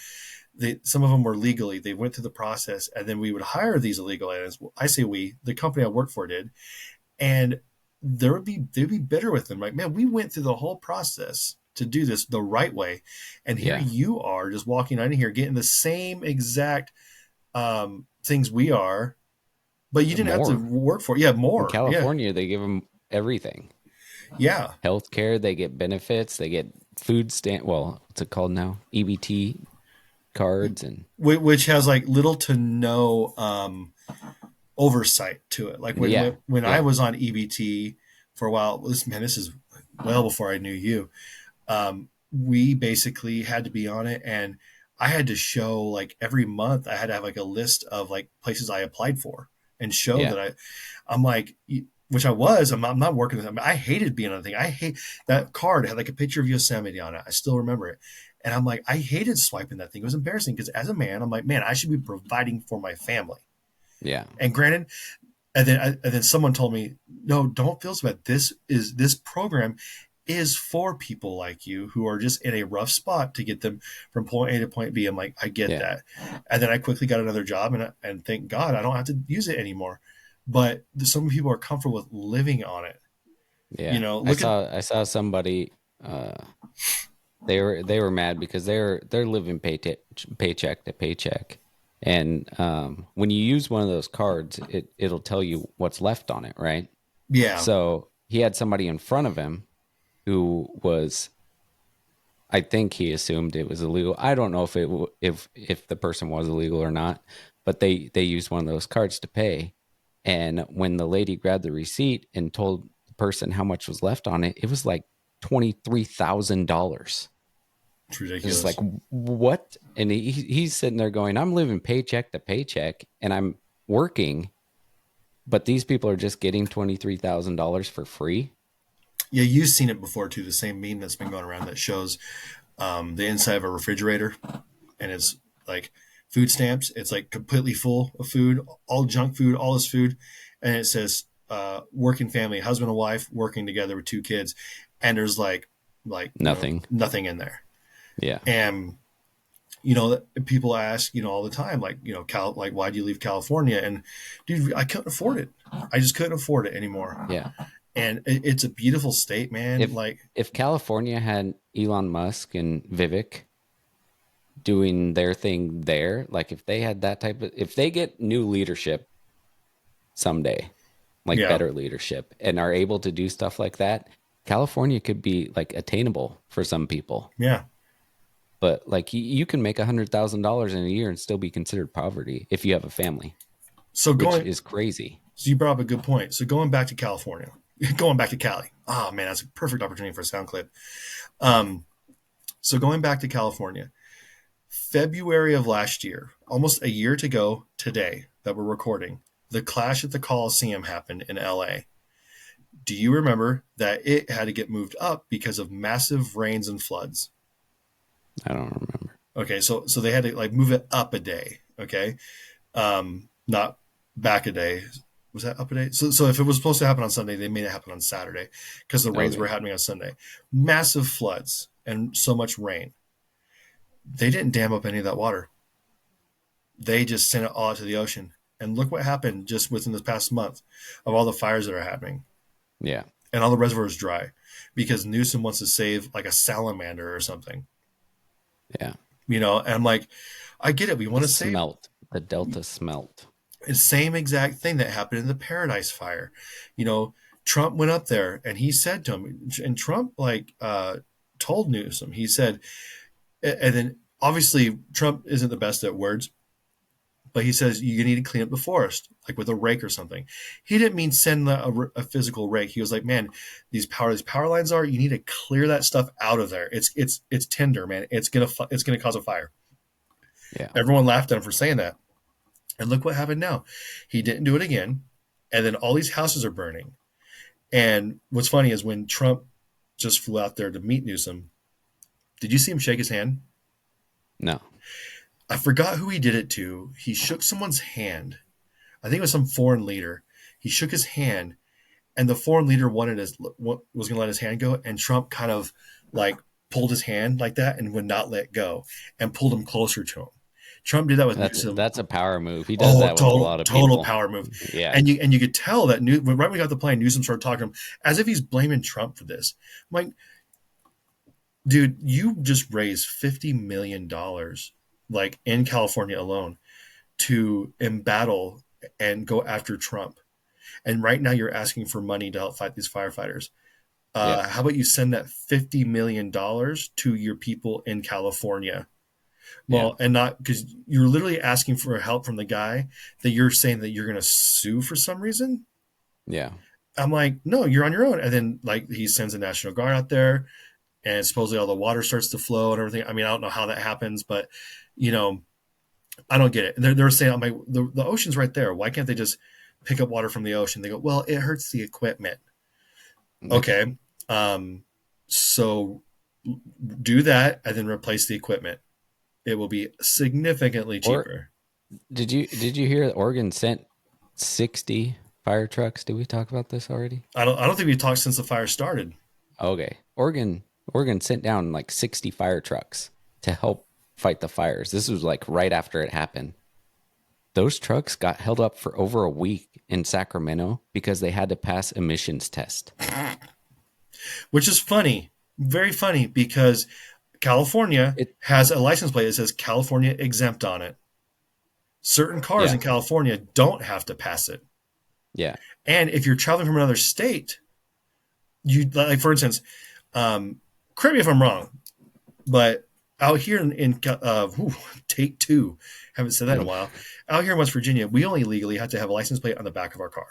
some of them were legally. They went through the process, and then we would hire these illegal aliens. I say we, the company I worked for did, and they'd be bitter with them. Like, man, we went through the whole process to do this the right way, and here yeah. you are just walking out of here getting the same exact things we are, but you didn't have to More. work for it. Yeah, In more. Yeah, California, they give them everything. yeah. Healthcare, they get benefits, they get food stamp. Well, what's it called now? EBT cards and Which has like little to no oversight to it. Like yeah, when I yeah, was on EBT for a while, this is well before I knew you. We basically had to be on it, and I had to show like every month I had to have like a list of like places I applied for and show yeah, that I'm like, which I was. I'm not working with them. I hated being on the thing. I hate that card had like a picture of Yosemite on it. I still remember it. And I'm like, I hated swiping that thing. It was embarrassing because as a man, I'm like, man, I should be providing for my family. yeah, And granted, and then someone told me, no, don't feel so bad. This program is for people like you who are just in a rough spot to get them from point A to point B. I'm like, I get yeah, that. And then I quickly got another job, and thank God I don't have to use it anymore. But some people are comfortable with living on it. yeah. I Look at saw I saw somebody. Uh, they were mad because they're living paycheck to paycheck, and when you use one of those cards, it'll tell you what's left on it, right? yeah, So he had somebody in front of him who was, I think he assumed it was illegal. I don't know if the person was illegal or not, but they used one of those cards to pay. And when the lady grabbed the receipt and told the person how much was left on it, it was like $23,000. it's It's like ridiculous. what? And he's sitting there going, "I'm living paycheck to paycheck, and I'm working, but these people are just getting $23,000 for free." Yeah, you've seen it before too. The same meme that's been going around that shows the inside of a refrigerator, and it's like food stamps. It's like completely full of food, all junk food, all this food, and it says working family, husband and wife working together with two kids, and there's like Nothing. nothing in there. Yeah. And people ask all the time, like like why do you leave California? And dude, I couldn't afford it. I just couldn't afford it anymore. Yeah. And it's a beautiful state, man. If Like, if California had Elon Musk and Vivek doing their thing there, like if they had that type of, if they get new leadership someday, like yeah, better leadership, and are able to do stuff like that, California could be like attainable for some people. yeah. But like you can make $100,000 in a year and still be considered poverty if you have a family, So which going, is crazy. so you brought up a good point. So going back to California, going back to Cali. Oh man, that's a perfect opportunity for a sound clip. Um, so going back to California, February of last year, almost a year to go today that we're recording, the clash at the Coliseum happened in LA. Do you remember that it had to get moved up because of massive rains and floods? I don't remember. Okay, so they had to like move it up a day. Okay, not back a day. Was that up a day? So if it was supposed to happen on Sunday, they made it happen on Saturday because the rains were Okay. happening on Sunday. Massive floods and so much rain. They didn't dam up any of that water. They just sent it all out to the ocean. And look what happened just within this past month of all the fires that are happening. Yeah. And all the reservoirs dry because Newsom wants to save like a salamander or something. Yeah. And I'm like, I get it. We The want to save. smelt, the Delta smelt. The same exact thing that happened in the Paradise Fire. You know, Trump went up there and he said to him, and Trump told Newsom, he said, and then obviously Trump isn't the best at words, but he says you need to clean up the forest, like with a rake or something. He didn't mean send a physical rake. He was like, man, these power lines are. You need to clear that stuff out of there. It's tinder, man. It's gonna cause a fire. Yeah. Everyone laughed at him for saying that, and look what happened now. He didn't do it again, and then all these houses are burning. And what's funny is when Trump just flew out there to meet Newsom, did you see him shake his hand? No. I forgot who he did it to. He shook someone's hand. I think it was some foreign leader. He shook his hand, and the foreign leader was going to let his hand go, and Trump kind of like pulled his hand like that and would not let go, and pulled him closer to him. Trump did that with Newsom. That's a power move. He does Oh, that with a total lot of total people. power move. Yeah. And you could tell that right when we got the plane, Newsom started talking to him as if he's blaming Trump for this. I'm like, dude, you just raised $50 million like in California alone to embattle and go after Trump. And right now you're asking for money to help fight these firefighters. Yeah. How about you send that $50 million to your people in California? Yeah. Well, and not because you're literally asking for help from the guy that you're saying that you're going to sue for some reason. Yeah. I'm like, no, you're on your own. And then like he sends the National Guard out there, and supposedly all the water starts to flow and everything. I mean, I don't know how that happens, but you know, I don't get it. They're saying, I'm like, the ocean's right there. Why can't they just pick up water from the ocean? They go, well, it hurts the equipment. Yeah. Okay, so do that and then replace the equipment. It will be significantly Or cheaper. did you hear that Oregon sent 60 fire trucks? Did we talk about this already? I don't think we've talked since the fire started. Okay. Oregon sent down like 60 fire trucks to help fight the fires. This was like right after it happened. Those trucks got held up for over a week in Sacramento because they had to pass emissions test. Which is funny, very funny, because California It has a license plate that says California exempt on it. Certain cars in yeah. California don't have to pass it. Yeah. And if you're traveling from another state, you like, for instance, correct me if I'm wrong, but out here take two, haven't said that in a while. Out here in West Virginia, we only legally have to have a license plate on the back of our car.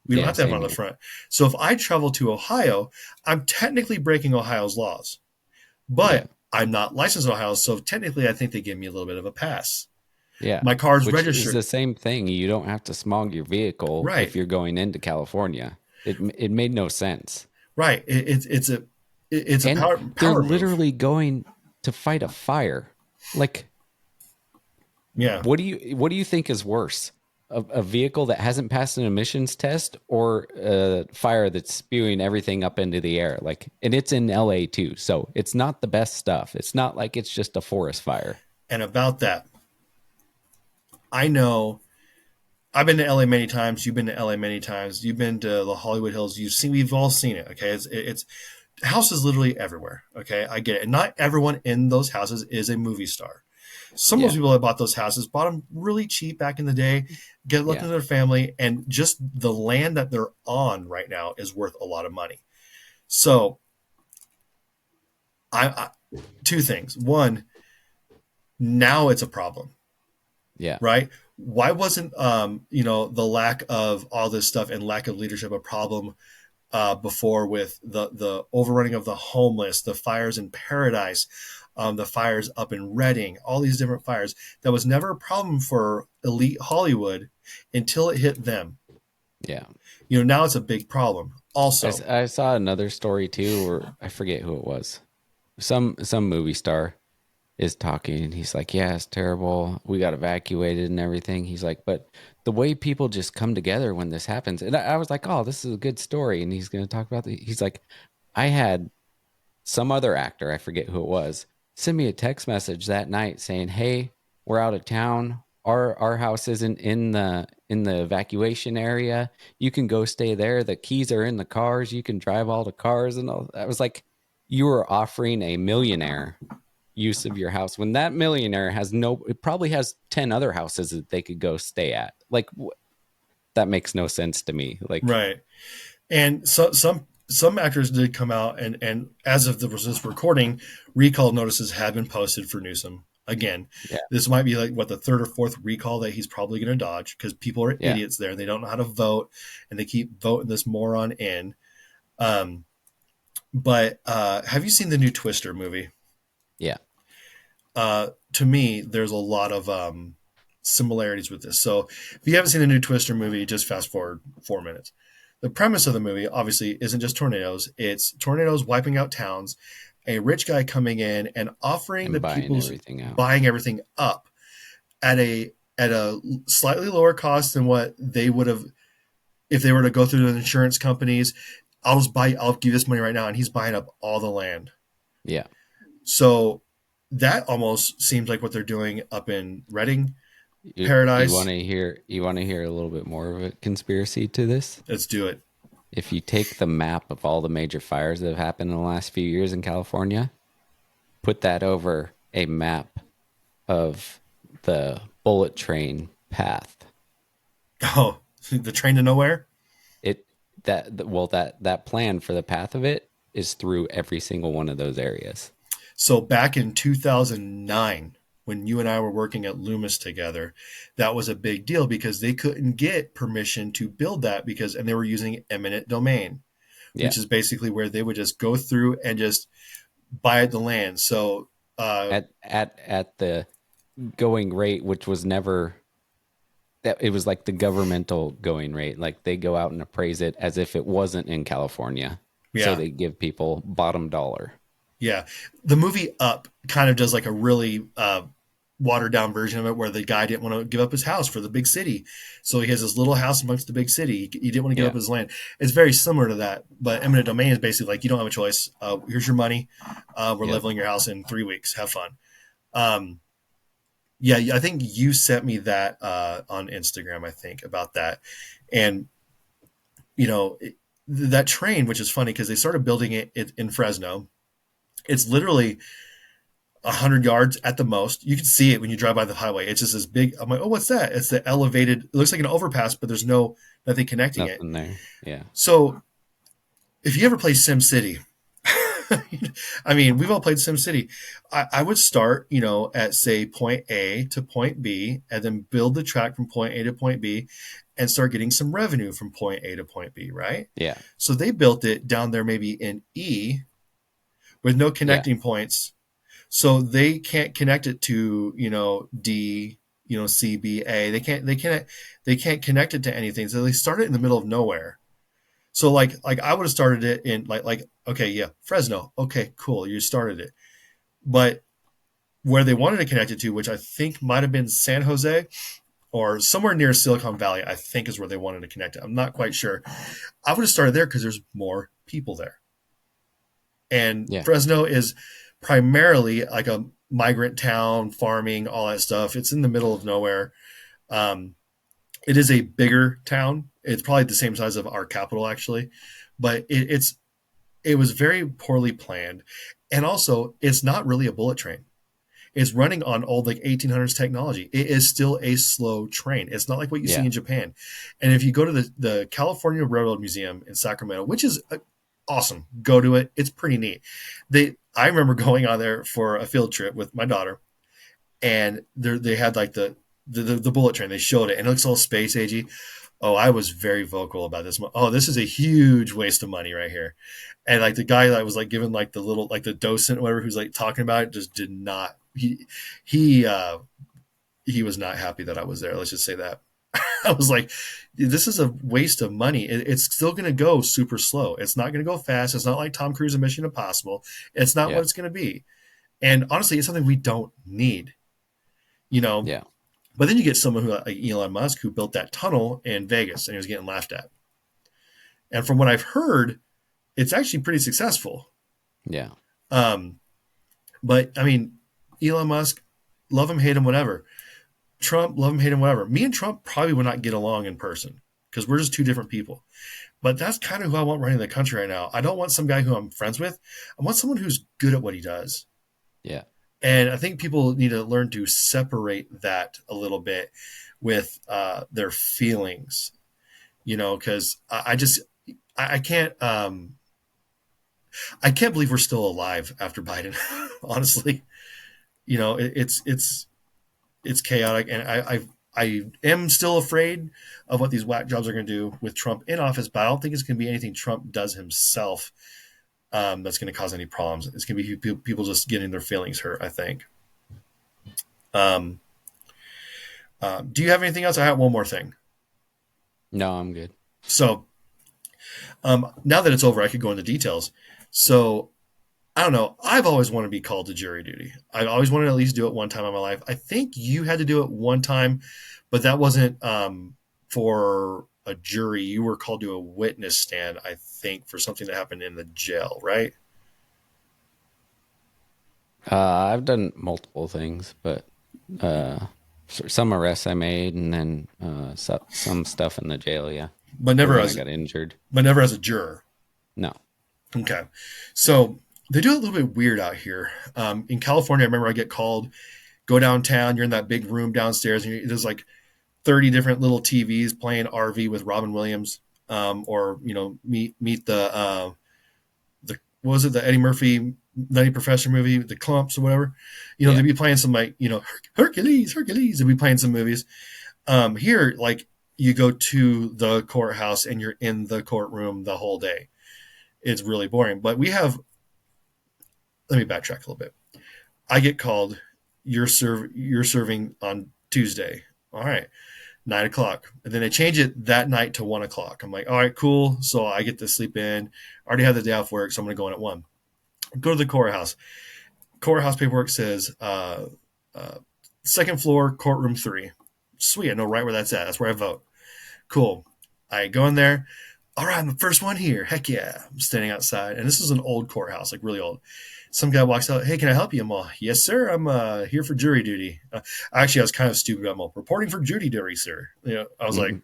We don't Yeah, have to have it on same the here. front. So if I travel to Ohio, I'm technically breaking Ohio's laws, Yeah. but I'm not licensed in Ohio. So technically, I think they give me a little bit of a pass. Yeah. My car's Which is registered. the same thing. You don't have to smog your vehicle if Right. you're going into California. It made no sense. right. It's a And they're power move. literally going to fight a fire. Like, Yeah, what do you think is worse? A vehicle that hasn't passed an emissions test or a fire that's spewing everything up into the air? Like, and it's in LA too. So it's not the best stuff. It's not like it's just a forest fire. and about that, I know. I've been to LA many times. You've been to LA many times. You've been to the Hollywood Hills. You've seen. We've all seen it. Okay, it's houses literally everywhere. Okay, I get it. And not everyone in those houses is a movie star. Some of those Yeah. people that bought those houses bought them really cheap back in the day, get looking Yeah. at their family, and just the land that they're on right now is worth a lot of money. So, I two things. One, now it's a problem, Yeah. right? Why wasn't the lack of all this stuff and lack of leadership a problem before with the overrunning of the homeless, the fires in Paradise, the fires up in Reading, all these different fires. That was never a problem for elite Hollywood until it hit them. Yeah. Now it's a big problem. Also, I saw another story too, or I forget who it was. Some movie star is talking and he's like, yeah, it's terrible. We got evacuated and everything. He's like, but the way people just come together when this happens. And I was like, oh, this is a good story. And he's going to talk about he's like, I had some other actor, I forget who it was, send me a text message that night saying, hey, we're out of town. Our house isn't in the evacuation area. You can go stay there. The keys are in the cars. You can drive all the cars and all. I was like, you were offering a millionaire use of your house when that millionaire has no, it probably has 10 other houses that they could go stay at. Like that makes no sense to me. Like, right. And so some actors did come out, and as of this recording, recall notices have been posted for Newsom again. yeah, This might be like what, the third or fourth recall that he's probably going to dodge, because people are yeah, idiots there. They don't know how to vote, and they keep voting this moron in. Um, but have you seen the new Twister movie? yeah, To me, there's a lot of similarities with this. So if you haven't seen the new Twister movie, just fast forward 4 minutes. The premise of the movie obviously isn't just tornadoes, it's tornadoes wiping out towns, a rich guy coming in and offering the and buying people's everything out. buying everything up at a slightly lower cost than what they would have if they were to go through the insurance companies. I'll give you this money right now, and he's buying up all the land. Yeah. So that almost seems like what they're doing up in Reading, You Paradise. want to hear a little bit more of a conspiracy to this? Let's do it. If you take the map of all the major fires that have happened in the last few years in California, put that over a map of the bullet train path. Oh, the train to nowhere. It that plan for the path of it is through every single one of those areas. So back in 2009, when you and I were working at Loomis together, that was a big deal because they couldn't get permission to build that and they were using eminent domain, Yeah. which is basically where they would just go through and just buy the land. So, At the going rate, which was never that it was like the governmental going rate. Like they go out and appraise it as if it wasn't in California. So yeah, they give people bottom dollar. yeah. The movie Up kind of does like a really watered down version of it where the guy didn't want to give up his house for the big city. So he has this little house amongst the big city. He didn't want to give up Yeah. his land. It's very similar to that. But eminent domain is basically like, you don't have a choice. Here's your money. We're Yep. leveling your house in 3 weeks. Have fun. Um, yeah, I think you sent me that on Instagram, I think, about that. And, you know, that train, which is funny because they started building it in Fresno. It's literally 100 yards at the most. You can see it when you drive by the highway. It's just this big. I'm like, oh, what's that? It's the elevated. It looks like an overpass, but there's nothing connecting it. Nothing there. Yeah. So if you ever play Sim City, I mean, we've all played Sim City. I would start, at say point A to point B, and then build the track from point A to point B, and start getting some revenue from point A to point B. Right. Yeah. So they built it down there, maybe in E, with no Yeah. connecting points. So they can't connect it to, D, C, B, A. They can't connect it to anything. So they start it in the middle of nowhere. So like I would have started it in like okay, yeah, Fresno. Okay, cool. You started it. But where they wanted to connect it to, which I think might have been San Jose or somewhere near Silicon Valley, I think is where they wanted to connect it. I'm not quite sure. I would have started there because there's more people there. And Yeah. Fresno is primarily like a migrant town, farming, all that stuff. It's in the middle of nowhere. Um, it is a bigger town. It's probably the same size of our capital, actually, but it was very poorly planned, and also it's not really a bullet train. It's running on old like 1800s technology. It is still a slow train. It's not like what you see Yeah. in Japan. And if you go to the California Railroad Museum in Sacramento, which is awesome, go to it. It's pretty neat. I remember going on there for a field trip with my daughter, and they had like the bullet train. They showed it, and it looks all space agey. Oh, I was very vocal about this. Oh, this is a huge waste of money right here. And like the guy that was like giving like the little like the docent or whatever who's like talking about it just did not he he was not happy that I was there. Let's just say that. I was like, this is a waste of money. It's still going to go super slow. It's not going to go fast. It's not like Tom Cruise and Mission Impossible. It's not what Yeah. it's going to be. And honestly, it's something we don't need, you know. Yeah. But then you get someone who, like Elon Musk, who built that tunnel in Vegas, and he was getting laughed at. And from what I've heard, it's actually pretty successful. Yeah. Um, but I mean, Elon Musk, love him, hate him, whatever. Trump, love him, hate him, whatever. Me and Trump probably would not get along in person because we're just two different people. But that's kind of who I want running the country right now. I don't want some guy who I'm friends with. I want someone who's good at what he does. Yeah. And I think people need to learn to separate that a little bit with their feelings, because I just I can't I can't believe we're still alive after Biden. Honestly, it's chaotic, and I am still afraid of what these whack jobs are going to do with Trump in office. But I don't think it's going to be anything Trump does himself that's going to cause any problems. It's going to be people just getting their feelings hurt, I think. Um, do you have anything else? I have one more thing. No, I'm good. So now that it's over, I could go into details. So I don't know. I've always wanted to be called to jury duty. I've always wanted to at least do it one time in my life. I think you had to do it one time, but that wasn't for a jury. You were called to a witness stand, I think, for something that happened in the jail, right? I've done multiple things, but uh, some arrests I made, and then some stuff in the jail. Yeah, But for never when I as got injured. but never as a juror. No. Okay, so they do it a little bit weird out here. In California, I remember I get called, go downtown. You're in that big room downstairs, and there's like 30 different little TVs playing RV with Robin Williams, or meet the what was it, the Eddie Murphy Nutty Professor movie, the Clumps or whatever. Yeah. They'd be playing some like Hercules. They'd be playing some movies. Here, like you go to the courthouse and you're in the courtroom the whole day. It's really boring. But we have. Let me backtrack a little bit. I get called. You're serving on Tuesday. All right, 9 o'clock. And then they change it that night to 1 o'clock. I'm like, all right, cool. So I get to sleep in. I already had the day off work, so I'm going to go in at 1. Go to the courthouse. Courthouse paperwork says uh, second floor, courtroom 3. Sweet. I know right where that's at. That's where I vote. Cool. I go in there. All right, I'm the first one here. Heck yeah. I'm standing outside. And this is an old courthouse, like really old. Some guy walks out. Hey, can I help you? I'm all, yes, sir. I'm here for jury duty. Actually, I was kind of stupid. I'm all, reporting for jury duty, sir. I was like, Hmm.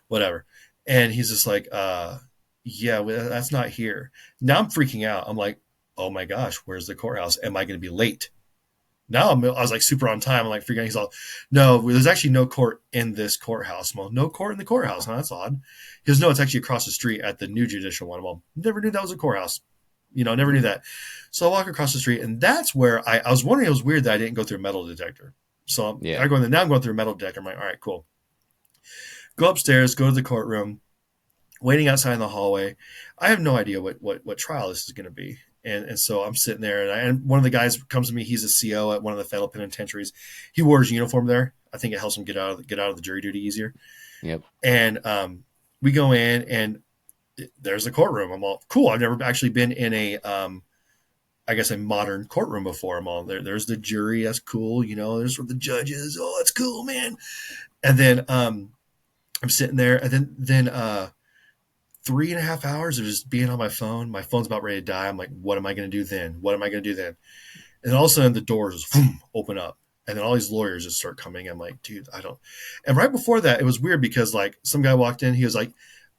whatever. And he's just like, yeah, well, that's not here. Now I'm freaking out. I'm like, oh my gosh, where's the courthouse? Am I going to be late? Now I was like super on time. I'm like freaking out. He's all, no, there's actually no court in this courthouse. I'm all, no court in the courthouse. Huh? That's odd. He goes, no, it's actually across the street at the new judicial one. I'm all, never knew that was a courthouse. Never knew that. So I walk across the street, and that's where I was wondering. It was weird that I didn't go through a metal detector. So Yeah. I go in there. Now I'm going through a metal detector. I'm like, all right, cool. Go upstairs, go to the courtroom, waiting outside in the hallway. I have no idea what trial this is going to be. And so I'm sitting there, and one of the guys comes to me. He's a CO at one of the federal penitentiaries. He wore his uniform there. I think it helps him get out of the jury duty easier. Yep. And we go in, and there's the courtroom. I'm all cool. I've never actually been in a I guess a modern courtroom before. I'm all there's the jury. That's cool. There's the judges. Oh, that's cool, man. And then I'm sitting there, and then 3.5 hours of just being on my phone. My phone's about ready to die. I'm like, what am I going to do then? What am I going to do then? And then all of a sudden the doors just open up. And then all these lawyers just start coming. I'm like, dude, I don't. And right before that, it was weird because like some guy walked in. He was like,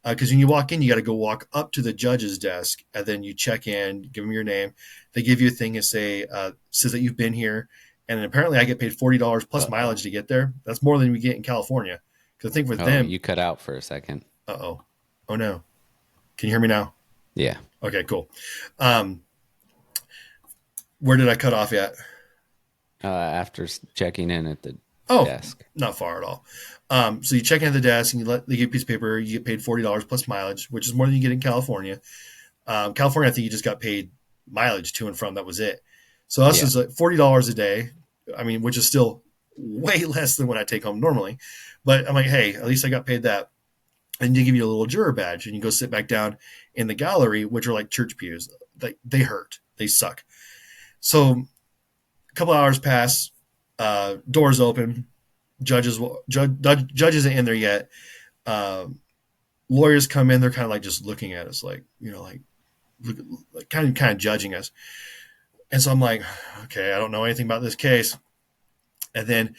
because when you walk in, you got to go walk up to the judge's desk, and then you check in, give them your name. They give you a thing and says that you've been here. And then apparently, I get paid $40 plus Uh-oh. mileage to get there. That's more than we get in California. Because I think with Oh, them, you cut out for a second. oh no, can you hear me now? Yeah. Okay, cool. Um, where did I cut off yet? After checking in at the Oh, desk. not far at all. So you check in at the desk and they give you a piece of paper. You get paid $40 plus mileage, which is more than you get in California. California, I think you just got paid mileage to and from. That was it. So us Yeah. is like $40 a day. I mean, which is still way less than what I take home normally. But I'm like, hey, at least I got paid that. And they give you a little juror badge, and you go sit back down in the gallery, which are like church pews. They hurt. They suck. So a couple hours pass. Doors open. Judge isn't in there yet. Um, Lawyers come in. They're kind of like just looking at us, like like kind of judging us. And so I'm like, okay, I don't know anything about this case. And then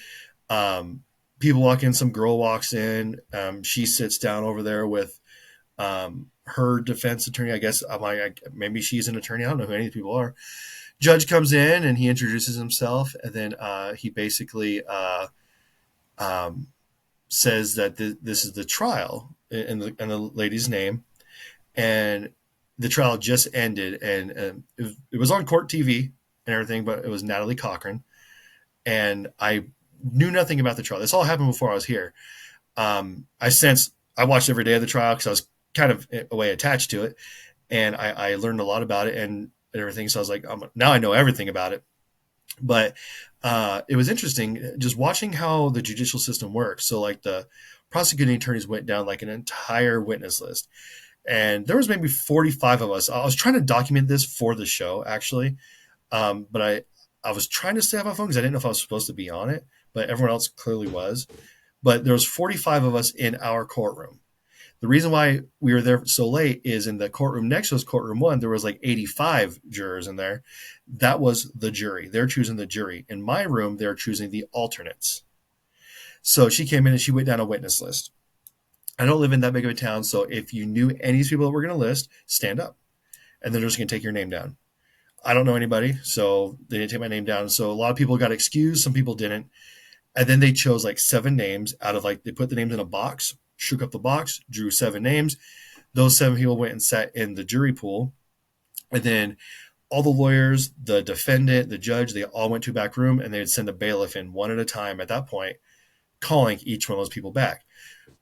people walk in. Some girl walks in. She sits down over there with her defense attorney. I guess I'm like, maybe she's an attorney. I don't know who any of these people are. Judge comes in and he introduces himself, and then he basically um, says that this is the trial in the lady's name, and the trial just ended, and it was on court TV and everything, but it was Natalie Cochran, and I knew nothing about the trial. This all happened before I was here. I watched every day of the trial because I was kind of in a way attached to it, and I learned a lot about it and everything. So I was like, now I know everything about it. But it was interesting just watching how the judicial system works. So like the prosecuting attorneys went down like an entire witness list, and there was maybe 45 of us. I was trying to document this for the show actually, but I was trying to stay off my phone because I didn't know if I was supposed to be on it, but everyone else clearly was. But there was 45 of us in our courtroom. The reason why we were there so late is in the courtroom next to us, courtroom one, there was like 85 jurors in there. That was the jury. They're choosing the jury. In my room, they're choosing the alternates. So she came in and she went down a witness list. I don't live in that big of a town, so if you knew any of these people that were going to list, stand up, and they're just going to take your name down. I don't know anybody, so they didn't take my name down. So a lot of people got excused, some people didn't. And then they chose like 7 names out of like, they put the names in a box, shook up the box, drew 7 names. Those 7 people went and sat in the jury pool. And then all the lawyers, the defendant, the judge, they all went to a back room, and they would send a bailiff in one at a time at that point, calling each one of those people back.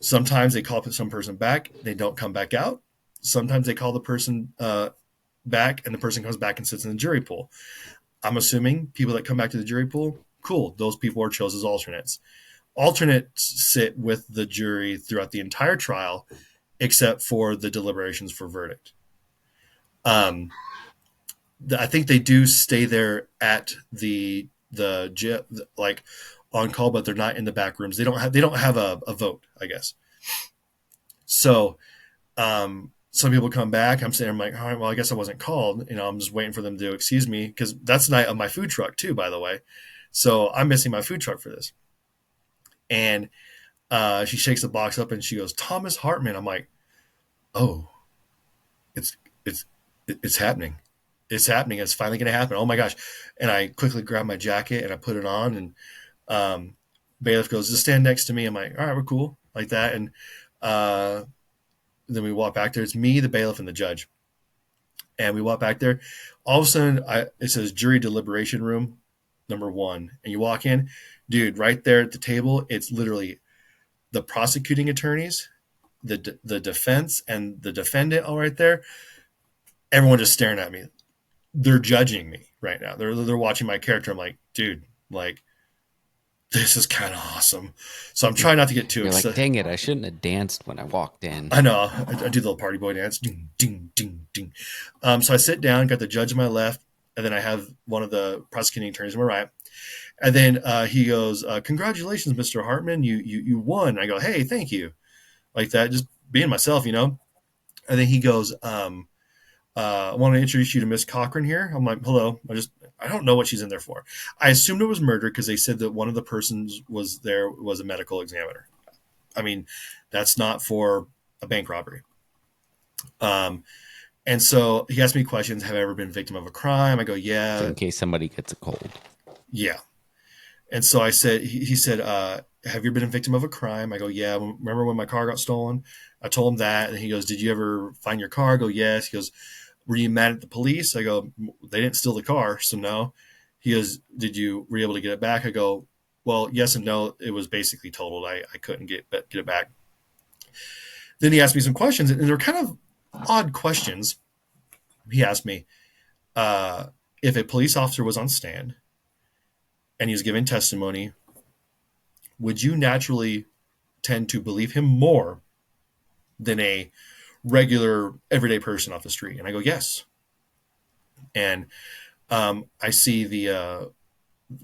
Sometimes they call some person back, they don't come back out. Sometimes they call the person back, and the person comes back and sits in the jury pool. I'm assuming people that come back to the jury pool, cool, those people are chosen as alternates. Alternates sit with the jury throughout the entire trial, except for the deliberations for verdict. Um, I think they do stay there at the like on call, but they're not in the back rooms. They don't have a vote, I guess. So some people come back. I'm saying, I'm like, all right, well, I guess I wasn't called. I'm just waiting for them to excuse me because that's the night of my food truck too, by the way. So I'm missing my food truck for this. And she shakes the box up and she goes, Thomas Hartman. I'm like, oh, it's it's it's happening. It's happening. It's finally going to happen. Oh my gosh! And I quickly grab my jacket and I put it on. And bailiff goes, just stand next to me. I'm like, all right, we're cool like that. And uh, then we walk back there. It's me, the bailiff, and the judge. And we walk back there. All of a sudden, it says jury deliberation room number 1. And you walk in, dude, right there at the table, it's literally the prosecuting attorneys, the defense, and the defendant all right there. Everyone just staring at me. They're judging me right now. They're watching my character. I'm like, dude, like, this is kind of awesome. So I'm trying not to get too You're like, excited. dang it, I shouldn't have danced when I walked in. I know. I do the little party boy dance. Ding, ding, ding, ding. So I sit down, got the judge on my left, and then I have one of the prosecuting attorneys on my right. And then he goes, "Congratulations, Mr. Hartman. You won." I go, "Hey, thank you." Like that, just being myself, you know. And then he goes, "I want to introduce you to Miss Cochran here." I'm like, "Hello." I don't know what she's in there for. I assumed it was murder because they said that one of the persons was there was a medical examiner. I mean, that's not for a bank robbery. Um, and so he asked me questions. Have I ever been a victim of a crime? I go, So yeah, in case somebody gets a cold. yeah. And so I said, he said, have you been a victim of a crime? I go, yeah. Remember when my car got stolen? I told him that. And he goes, did you ever find your car? I go, yes. He goes, were you mad at the police? I go, they didn't steal the car. So no. He goes, were you able to get it back? I go, well, yes and no. It was basically totaled. I couldn't get it back. Then he asked me some questions, and they're kind of odd questions. He asked me uh, if a police officer was on stand and he was giving testimony, would you naturally tend to believe him more than a regular everyday person off the street? And I go, yes. And I see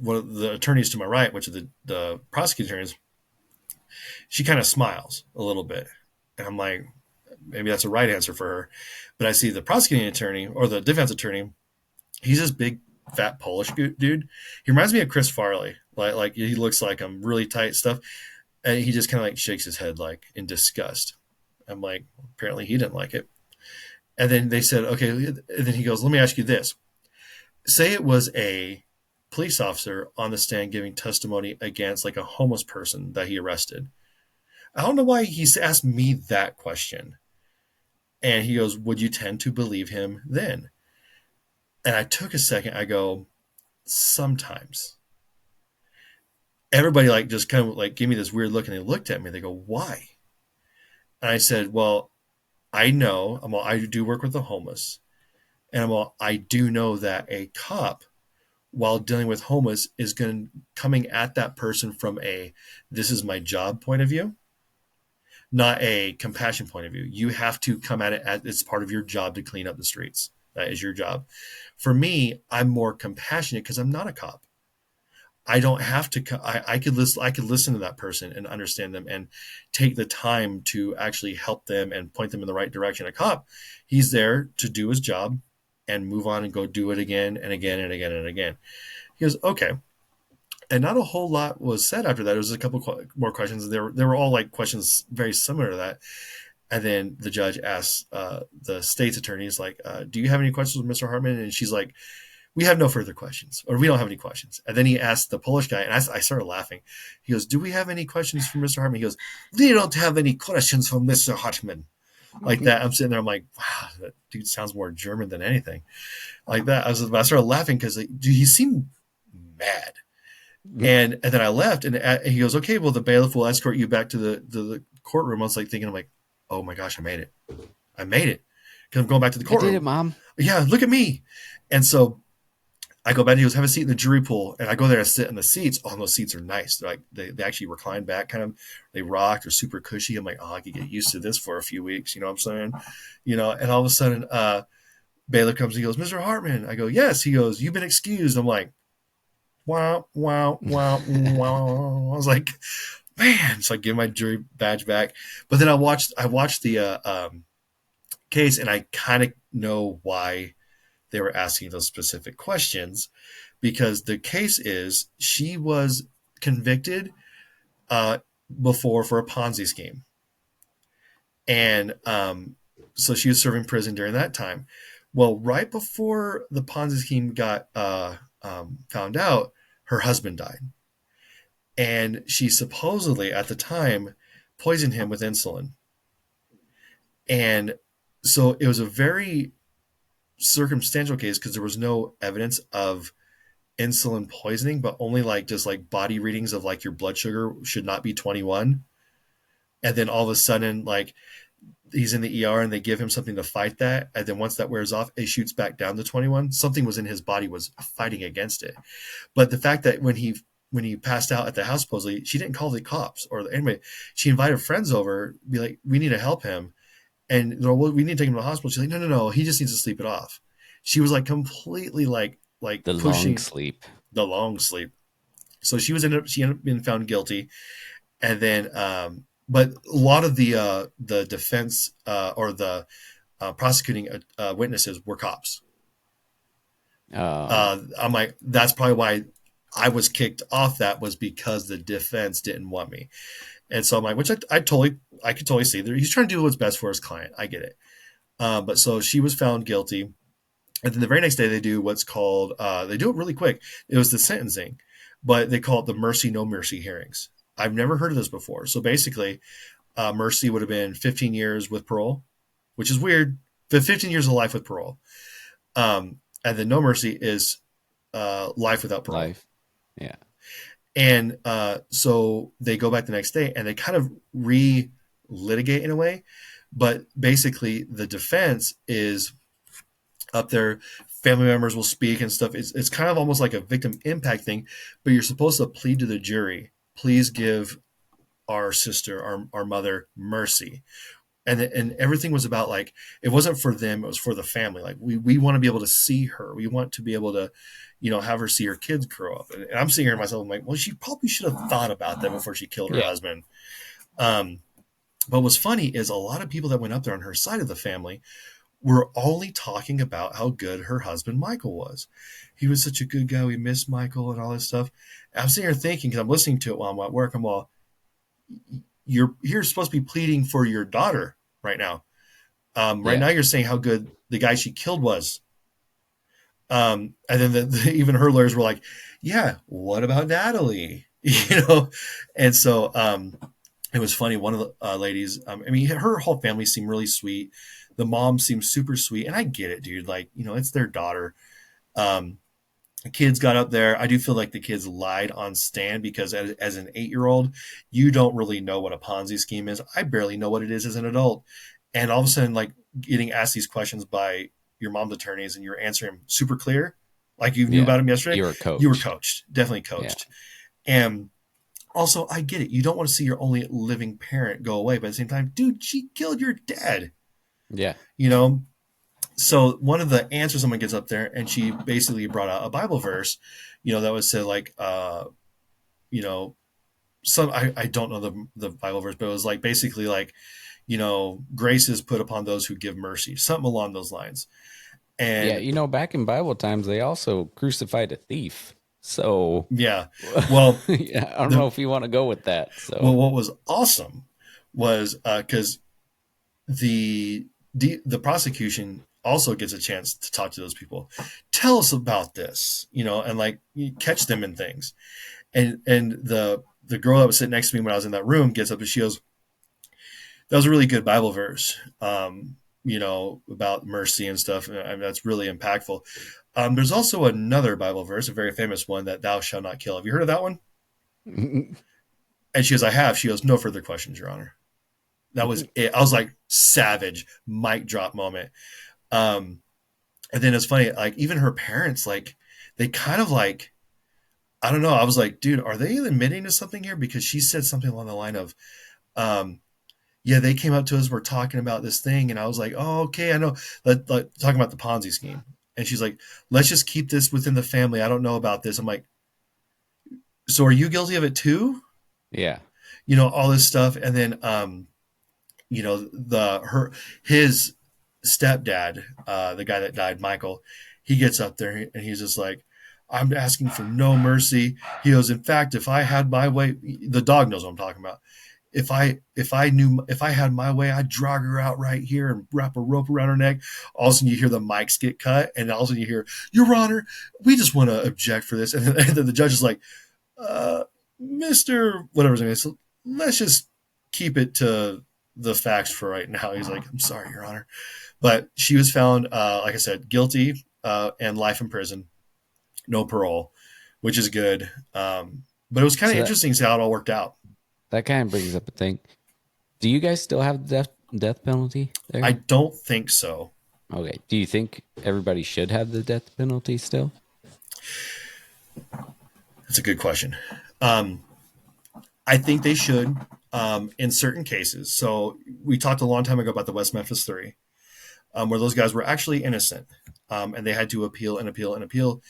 one of the attorneys to my right, which are the prosecuting attorneys. She kind of smiles a little bit, and I'm like, maybe that's a right answer for her. But I see the prosecuting attorney or the defense attorney. He's this big, fat Polish dude. He reminds me of Chris Farley. Like he looks like him, really tight stuff, and he just kind of like shakes his head like in disgust. I'm like, apparently he didn't like it. And then they said, okay. And then he goes, let me ask you this: say it was a police officer on the stand giving testimony against like a homeless person that he arrested. I don't know why he's asked me that question. And he goes, would you tend to believe him then? And I took a second. I go, sometimes. Everybody like just kind of like gave me this weird look and they looked at me. They go, why? And I said, well, I know I do work with the homeless. And I do know that a cop, while dealing with homeless, is coming at that person from a this is my job point of view, not a compassion point of view. You have to come at it as it's part of your job to clean up the streets. That is your job. For me, I'm more compassionate because I'm not a cop. I don't have to. I could listen. I could listen to that person and understand them and take the time to actually help them and point them in the right direction. A cop, he's there to do his job and move on and go do it again and again and again and again. He goes, okay. And not a whole lot was said after that. There was a couple more questions. They were all like questions very similar to that. And then the judge asks the state's attorneys, like, do you have any questions with Mr. Hartman? And she's like, we have no further questions, or we don't have any questions. And then he asked the Polish guy, and I started laughing. He goes, do we have any questions for Mr. Hartman? He goes, we don't have any questions for Mr. Hartman. Like that. I'm sitting there, I'm like, wow, that dude sounds more German than anything. Like that. I started laughing because he seemed mad. And then I left, and he goes, okay, well, the bailiff will escort you back to the courtroom. I was like thinking, I'm like, oh my gosh, I made it. I made it. Because I'm going back to the I did it, courtroom. Mom. Yeah, look at me. And so I go back and he goes, have a seat in the jury pool. And I go there and sit in the seats. Oh, and those seats are nice. They're like they actually recline back kind of. They rock. They're super cushy. I'm like, oh, I could get used to this for a few weeks. You know what I'm saying? And all of a sudden, bailiff comes. He goes, Mr. Hartman. I go, yes. He goes, you've been excused. I'm like, wow, wow, wow, wow. I was like, man. So I give my jury badge back. But then I watched the case, and I kind of know why they were asking those specific questions, because the case is she was convicted uh, before for a Ponzi scheme, and so she was serving prison during that time. Well, right before the Ponzi scheme got found out, her husband died, and she supposedly at the time poisoned him with insulin, and so it was a very circumstantial case because there was no evidence of insulin poisoning, but only like just like body readings of like your blood sugar should not be 21. And then all of a sudden, like he's in the ER and they give him something to fight that. And then once that wears off, it shoots back down to 21. Something was in his body was fighting against it. But the fact that when he when he passed out at the house, supposedly she didn't call the cops or anybody. She invited friends over, be like, we need to help him, and they're, well, we need to take him to the hospital. She's like, no, no, no, he just needs to sleep it off. She was like completely like The long pushing sleep. the long sleep. So she ended up being found guilty, and then but a lot of the defense or the prosecuting witnesses were cops. Oh, I'm like, that's probably why I was kicked off. That was because the defense didn't want me, and so I'm like, which I could totally see. He's trying to do what's best for his client. I get it. But so she was found guilty, and then the very next day they do what's called they do it really quick. It was the sentencing, but they call it the mercy no mercy hearings. I've never heard of this before. So basically, mercy would have been 15 years with parole, which is weird. But 15 years of life with parole. And then no mercy is life without parole. life. Yeah. And so they go back the next day and they kind of re litigate in a way. But basically, the defense is up there. Family members will speak and stuff. It's kind of almost like a victim impact thing, but you're supposed to plead to the jury, please give our sister, our mother, mercy. And everything was about like, it wasn't for them, it was for the family. Like we want to be able to see her, we want to be able to, have her see her kids grow up. And I'm sitting here myself, I'm like, well, she probably should have thought about that before she killed her Yeah. husband. um, but what's funny is a lot of people that went up there on her side of the family were only talking about how good her husband Michael was. He was such a good guy, we miss Michael and all this stuff. And I'm sitting here thinking, because I'm listening to it while I'm at work, I'm all, you're supposed to be pleading for your daughter right now. Right Yeah. now, you're saying how good the guy she killed was. And then even her lawyers were like, "Yeah, what about Natalie?" And so it was funny. One of the ladies, I mean, her whole family seemed really sweet. The mom seemed super sweet, and I get it, dude. Like, it's their daughter. Um, the kids got up there. I do feel like the kids lied on stand because as an 8-year-old, you don't really know what a Ponzi scheme is. I barely know what it is as an adult. And all of a sudden, like getting asked these questions by your mom's attorneys and you're answering them super clear, like you knew Yeah. about them yesterday, You were you were coached. coached, definitely Yeah. coached. And also, I get it. You don't want to see your only living parent go away, but at the same time, dude, she killed your dad, Yeah. you know? So one of the answers someone gets up there and she basically brought out a Bible verse, that was said like, you know, some, I don't know the Bible verse, but it was like basically like, grace is put upon those who give mercy, something along those lines. Yeah. And Back in Bible times, they also crucified a thief. So, yeah, well, yeah, I don't know the, if you want to go with that. well, So, what was awesome was because the prosecution also gets a chance to talk to those people, tell us about this, and like you catch them in things. And the girl that was sitting next to me when I was in that room gets up and she goes, "That was a really good Bible verse, about mercy and stuff. And that's really impactful." There's also another Bible verse, a very famous one, that "Thou shalt not kill." Have you heard of that one? And she goes, "I have." She goes, "No further questions, Your Honor." That was it. I was like, savage, mic drop moment. Um, and then it's funny, like even her parents, like they kind of like, I don't know. I was like, dude, are they admitting to something here? Because she said something along the line of, um, yeah, they came up to us, we're talking about this thing, and I was like, oh, okay, I know. Talking about the Ponzi scheme, and she's like, let's just keep this within the family. I don't know about this. I'm like, so are you guilty of it too? yeah. All this stuff, and then his stepdad, the guy that died, Michael, he gets up there and he's just like, "I'm asking for no mercy." He goes, "In fact, if I had my way," the dog knows what I'm talking about. If I had my way, I'd drag her out right here and wrap a rope around her neck." All of a sudden, you hear the mics get cut, and all of a sudden you hear, "Your Honor, we just want to object for this." And then the judge is like, uh, "Mister, whatever his name is, so let's just keep it to the facts for right now." He's like, "I'm sorry, Your Honor," but she was found, like I said, guilty and life in prison, no parole, which is good. But it was kind So of interesting to see how it all worked out. that kind of brings up a thing. Do you guys still have the death penalty I there? don't think so. Okay. Do you think everybody should have the death penalty still? That's a good question. Um, I think they should in certain cases. So we talked a long time ago about the West Memphis Three, where those guys were actually innocent, and they had to appeal and appeal and appeal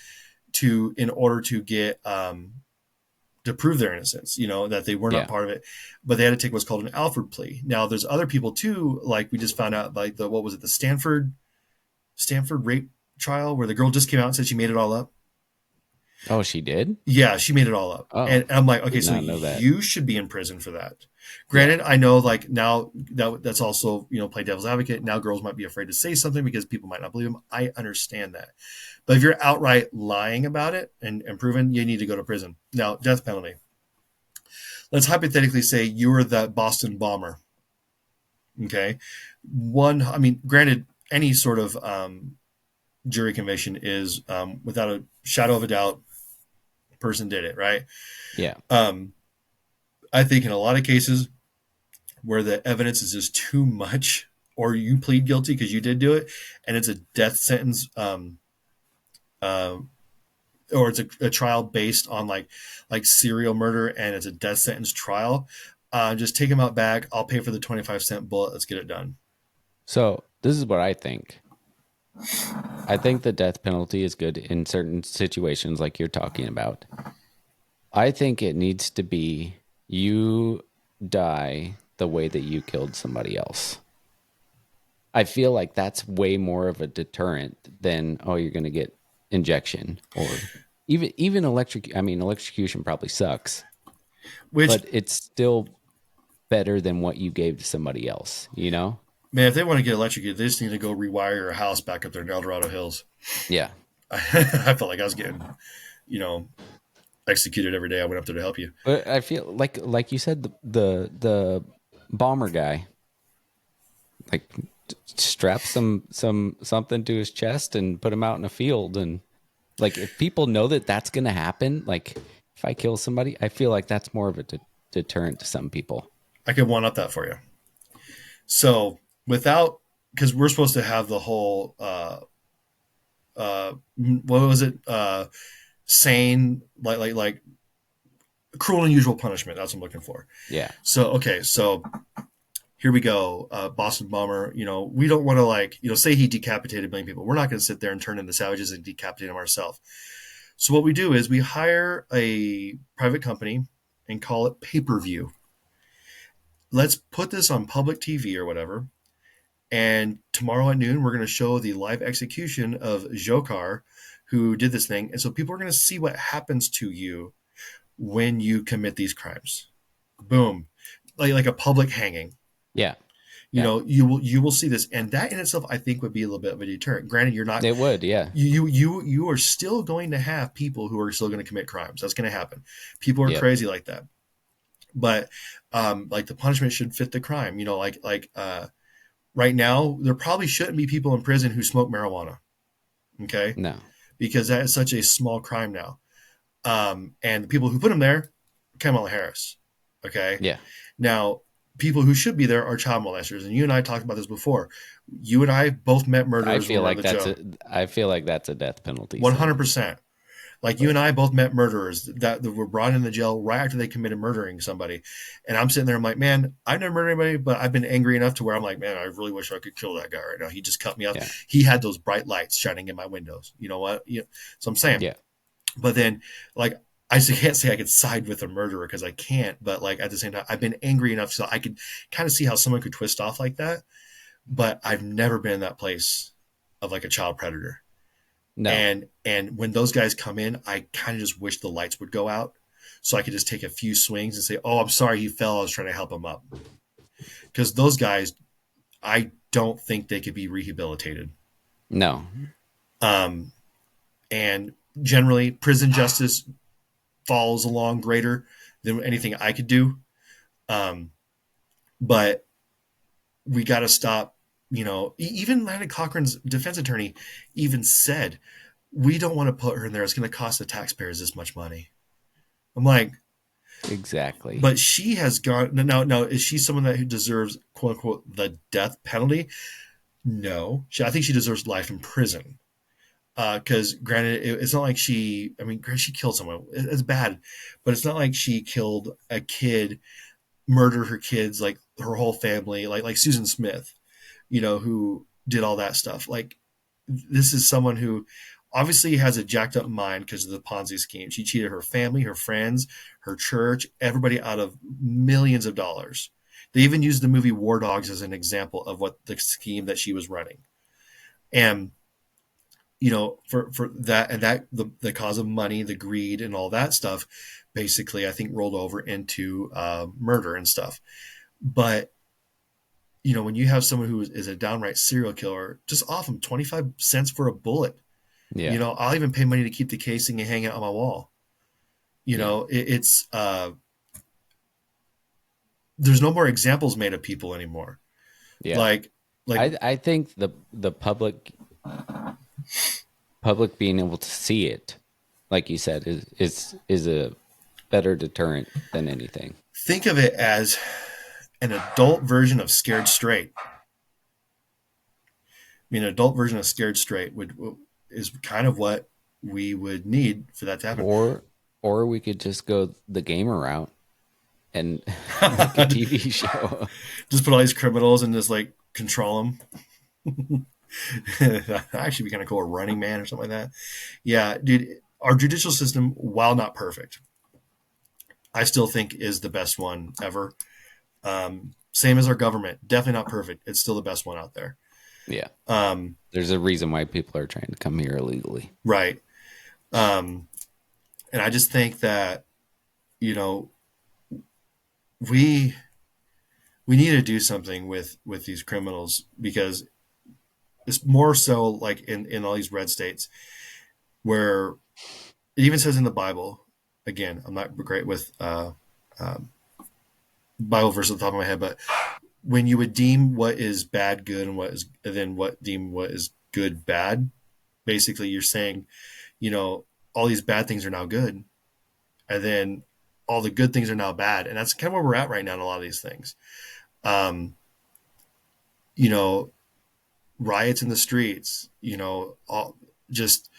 to in order to get to prove their innocence. You know that they were not Yeah. part of it, but they had to take what's called an Alford plea. Now there's other people too, like we just found out, like the what was it, the Stanford rape trial, where the girl just came out and said she made it all up. Oh, she did? Yeah, she made it all up. Oh, And I'm like, okay, did so not know that. you should be in prison for that. Yeah. Granted, I know like now that's also, play devil's advocate. Now girls might be afraid to say something because people might not believe them. I understand that. But if you're outright lying about it and proven, you need to go to prison. Now, death penalty. Let's hypothetically say you were the Boston bomber. Okay. I mean, granted, any sort of jury conviction is without a shadow of a doubt, person did it, right? Yeah. Um, I think in a lot of cases where the evidence is just too much, or you plead guilty because you did do it, and it's a death sentence, uh, or it's a trial based on like serial murder, and it's a death sentence trial. Just take him out back. I'll pay for the 25-cent bullet. Let's get it done. So this is what I think. I think the death penalty is good in certain situations like you're talking about. I think it needs to be you die the way that you killed somebody else. I feel like that's way more of a deterrent than, oh, you're going to get injection or even electric. I mean, electrocution probably sucks, Which, but it's still better than what you gave to somebody else, you know? man, if they want to get electrocuted, they just need to go rewire your house back up there in El Dorado Hills. Yeah. I felt like I was getting, you know, executed every day I went up there to help you. But I feel like you said, the bomber guy, like, strap something to his chest and put him out in a field, and like, if people know that that's going to happen, like, if I kill somebody, I feel like that's more of a deterrent to some people. I could one up that for you. So without, because we're supposed to have the whole, what was it? Sane, like cruel and unusual punishment. That's what I'm looking for. Yeah. So, okay. So here we go. Boston bomber, we don't want to say he decapitated a million people. We're not going to sit there and turn into savages and decapitate them ourselves. So what we do is we hire a private company and call it pay-per-view. Let's put this on public TV or whatever. And tomorrow at noon, we're going to show the live execution of Jokar, who did this thing. And so people are going to see what happens to you when you commit these crimes. Boom. Like a public hanging. Yeah. Yeah. You will see this. And that in itself, I think, would be a little bit of a deterrent. Granted, you're not It would. Yeah. you are still going to have people who are still going to commit crimes. That's going to happen. People are Yep. crazy like that. But like the punishment should fit the crime. Right now, there probably shouldn't be people in prison who smoke marijuana. Okay, No. because that is such a small crime now. And the people who put them there, Kamala Harris. Okay, Yeah. now people who should be there are child molesters, and you and I talked about this before. You and I both met I murderers when feel we were at like the that's jail. I feel like that's a death penalty One sin. hundred percent. Like you and I both met murderers that were brought in the jail right after they committed murdering somebody. And I'm sitting there, I'm like, man, I've never murdered anybody, but I've been angry enough to where I'm like, man, I really wish I could kill that guy right now. He just cut me off. Yeah. He had those bright lights shining in my windows. You know what? So I'm saying, Yeah. but then like, I can't say I could side with a murderer because I can't, but like at the same time, I've been angry enough so I could kind of see how someone could twist off like that. But I've never been in that place of like a child predator. No. And when those guys come in, I kind of just wish the lights would go out so I could just take a few swings and say, "Oh, I'm sorry, he fell. I was trying to help him up." Because those guys, I don't think they could be rehabilitated. No. Um, and generally, prison justice falls along greater than anything I could do. Um, but we got to stop. Even Landon Cochran's defense attorney even said, we don't want to put her in there. It's going to cost the taxpayers this much money. I'm like, Exactly. but she has gone now. Is she someone that who deserves quote unquote the death penalty? No, I think she deserves life in prison. Because granted, it's not like she. I mean, granted, she killed someone. It's bad, but it's not like she killed a kid, murdered her kids, like her whole family, like Susan Smith, who did all that stuff. Like this is someone who obviously has a jacked up mind because of the Ponzi scheme. She cheated her family, her friends, her church, everybody out of millions of dollars. They even used the movie War Dogs as an example of what the scheme that she was running. And for that and that the cause of money, the greed, and all that stuff, basically, I think rolled over into murder and stuff. But when you have someone who is a downright serial killer, just off them 25 cents for a bullet. Yeah. I'll even pay money to keep the casing and hang it on my wall. Yeah. It's there's no more examples made of people anymore. Yeah. Like like I think the public being able to see it, like you said, is a better deterrent than anything. think of it as an adult version of Scared Straight. I mean, an adult version of Scared Straight would is kind of what we would need for that to happen. Or or we could just go the gamer route and make a TV show. Just put all these criminals and just like control them. That actually be kind of cool. A Running Man or something like that. Yeah, dude. Our judicial system, while not perfect, I still think is the best one ever. Same as our government, definitely not perfect. It's still the best one out there. Yeah. Um, There's a reason why people are trying to come here illegally. right. Um, and I just think that you know we we need to do something with these criminals because it's more so like in all these red states where it even says in the Bible. Again, I'm not great with um, Bible verse at the top of my head, but when you would deem what is bad good and then what deem what is good bad, basically you're saying, all these bad things are now good, and then all the good things are now bad, and that's kind of where we're at right now in a lot of these things. Um, you know, riots in the streets. Just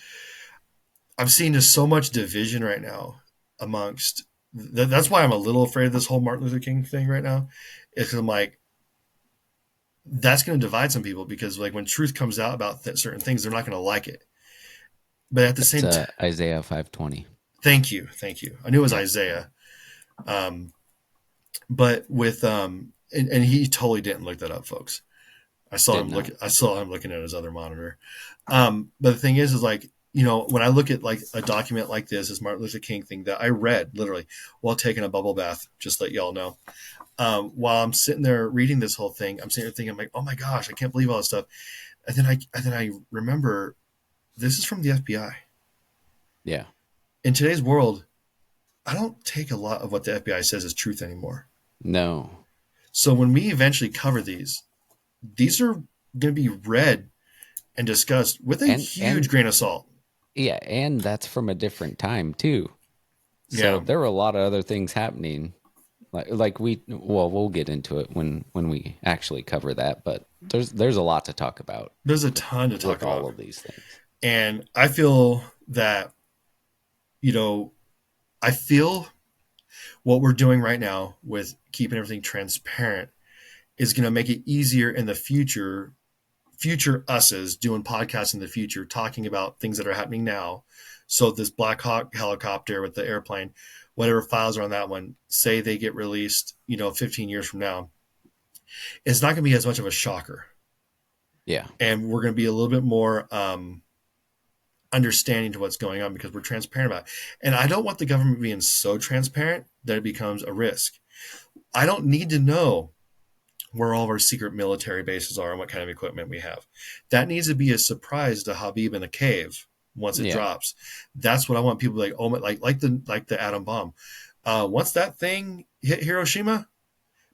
I'm seeing just so much division right now amongst. That's why I'm a little afraid of this whole Martin Luther King thing right now. Is 'cause I'm like, that's going to divide some people because like when truth comes out about certain things, they're not going to like it. But at the That's same time, Isaiah 5:20. thank you. I knew it was Yeah. Isaiah, but with and he totally didn't look that up, folks. I saw Did him not. look. I saw him looking at his other monitor. But the thing is like when I look at like a document like this Martin Luther King thing that I read literally while taking a bubble bath, just to let y'all know. While I'm sitting there reading this whole thing, I'm sitting there thinking, I'm like, oh my gosh, I can't believe all this stuff. And then I remember this is from the FBI. Yeah. In today's world, I don't take a lot of what the FBI says as truth anymore. No. So when we eventually cover these are going to be read and discussed with a huge And grain of salt. yeah, and that's from a different time too. So Yeah, there were a lot of other things happening. Like we'll get into it when we actually cover that, but there's a lot to talk about there's a ton to talk with all about. of these things. And I feel that, you know, I feel what we're doing right now with keeping everything transparent is going to make it easier in the future us's doing podcasts in the future, talking about things that are happening now. So this Black Hawk helicopter with the airplane, whatever files are on that one, say they get released, 15 years from now, it's not going to be as much of a shocker. Yeah. And we're going to be a little bit more understanding to what's going on because we're transparent about it. And I don't want the government being so transparent that it becomes a risk. I don't need to know where all of our secret military bases are and what kind of equipment we have. That needs to be a surprise to Habib in the cave once it Yeah. drops. That's what I want people to like. Oh my, like the atom bomb. Once that thing hit Hiroshima,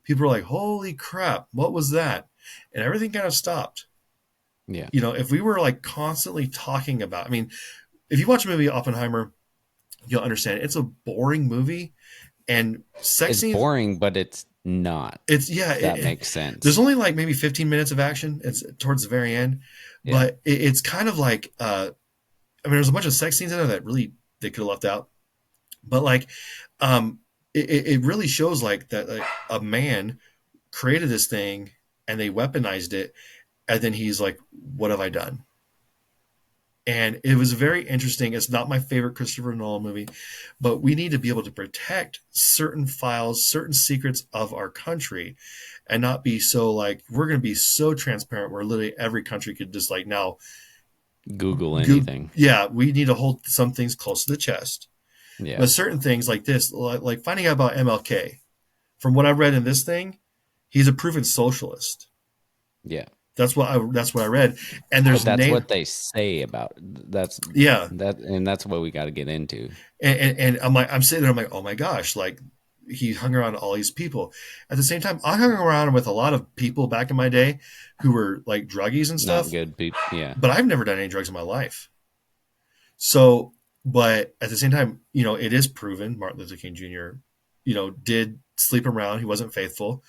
people were like, "Holy crap, what was that?" And everything kind of stopped. Yeah. If we were like constantly talking about, I mean, if you watch a movie Oppenheimer, you'll understand it's a boring movie and sex It's scenes. boring, but it's not. It's yeah. If that makes sense. There's only like maybe 15 minutes of action. It's towards the very end, Yeah. but it's kind of like I mean, there's a bunch of sex scenes in there that really they could have left out, but like, it really shows like that like, a man created this thing and they weaponized it, and then he's like, "What have I done?" And it was very interesting. It's not my favorite Christopher Nolan movie, but we need to be able to protect certain files, certain secrets of our country, and not be so like we're going to be so transparent where literally every country could just like now Google anything. yeah, we need to hold some things close to the chest. Yeah. But certain things like this, like finding out about MLK, from what I read in this thing, he's a proven socialist. Yeah. That's what I read, and But there's that's name what they say about that's yeah, that, and that's what we got to get into. and I'm sitting there, I'm like, oh my gosh, like he hung around all these people. At the same time, I hung around with a lot of people back in my day who were like druggies and Not stuff, good people. Yeah. but I've never done any drugs in my life. So, but at the same time, it is proven Martin Luther King Jr., did sleep around. He wasn't faithful.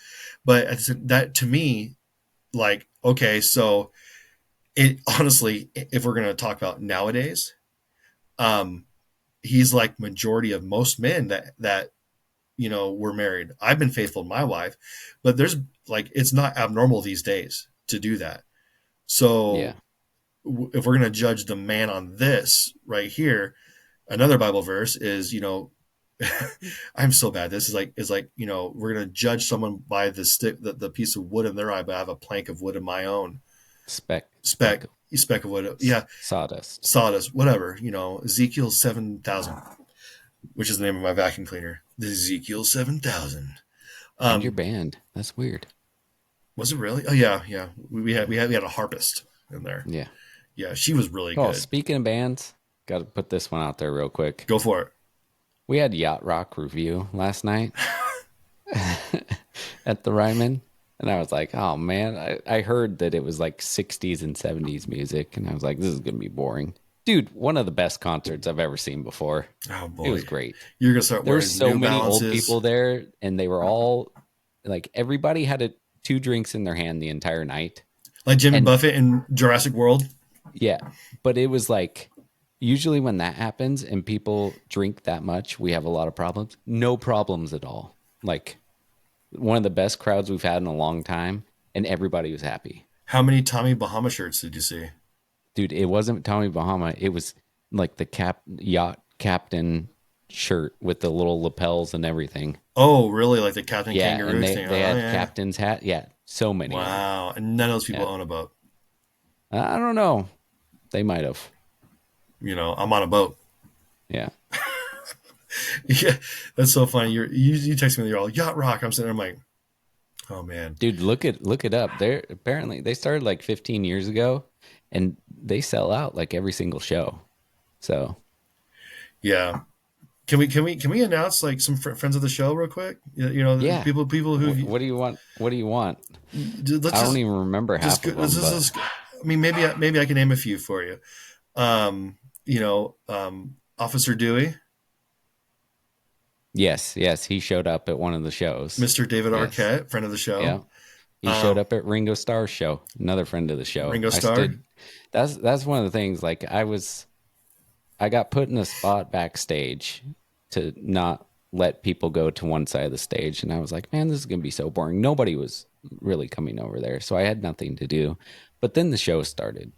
But that to me, like, okay, so it honestly, if we're going to talk about nowadays, um, he's like majority of most men that were married. I've been faithful to my wife, but there's like, it's not abnormal these days to do that. Yeah. So if we're going to judge the man on this right here, another Bible verse is, I'm so bad. This is like, we're gonna judge someone by the stick, the piece of wood in their eye, but I have a plank of wood in my own. Speck Speck of wood. Yeah, sawdust. sawdust, whatever. Ezekiel 7,000, which is the name of my vacuum cleaner. The Ezekiel 7,000. And your Um, band. That's weird. was it really? Oh yeah, yeah. We had a harpist in there. Yeah. Yeah, she was really Oh, good. speaking of bands, got to put this one out there real quick. Go for it. We had Yacht Rock review last night at the Ryman. And I was like, oh man, I heard that it was like 60s and 70s music. And I was like, this is going to be boring. Dude, one of the best concerts I've ever seen before. Oh It was boy, great. you're gonna start There were wearing so New many old Balances. people there, and they were all like, everybody had two drinks in their hand the entire night. Like Jimmy And Buffett in Jurassic World. yeah, but it was like, usually when that happens and people drink that much, we have a lot of problems. No problems at all. Like, one of the best crowds we've had in a long time, and everybody was happy. How many Tommy Bahama shirts did you see? Dude, it wasn't Tommy Bahama. It was like the yacht captain shirt with the little lapels and everything. Oh, really? Like the Captain Yeah, and Kangaroo they thing? they Oh, had yeah. captain's hat. Yeah, so many of them. Wow. And none of those people Yeah, own a boat. I don't know. They might have. I'm on a boat. Yeah, Yeah, that's so funny. You text me, you're all yacht rock. I'm sitting there, I'm like, oh man. dude, look it up. They're apparently they started like 15 years ago, and they sell out like every single show. So Yeah. Can we announce like some friends of the show real quick? yeah, People who what do you want? What do you want? let's I don't even remember half of let's them, just, but let's, I mean, maybe I can name a few for you. Officer Dewey, yes, he showed up at one of the shows. Mr. David Yes, Arquette, friend of the show. yeah. He showed Um, up at Ringo Starr's show, another friend of the show. Ringo I Starr. stood. That's one of the things. Like I got put in a spot backstage to not let people go to one side of the stage, and I was like, man, this is gonna be so boring. Nobody was really coming over there, so I had nothing to do. But then the show started,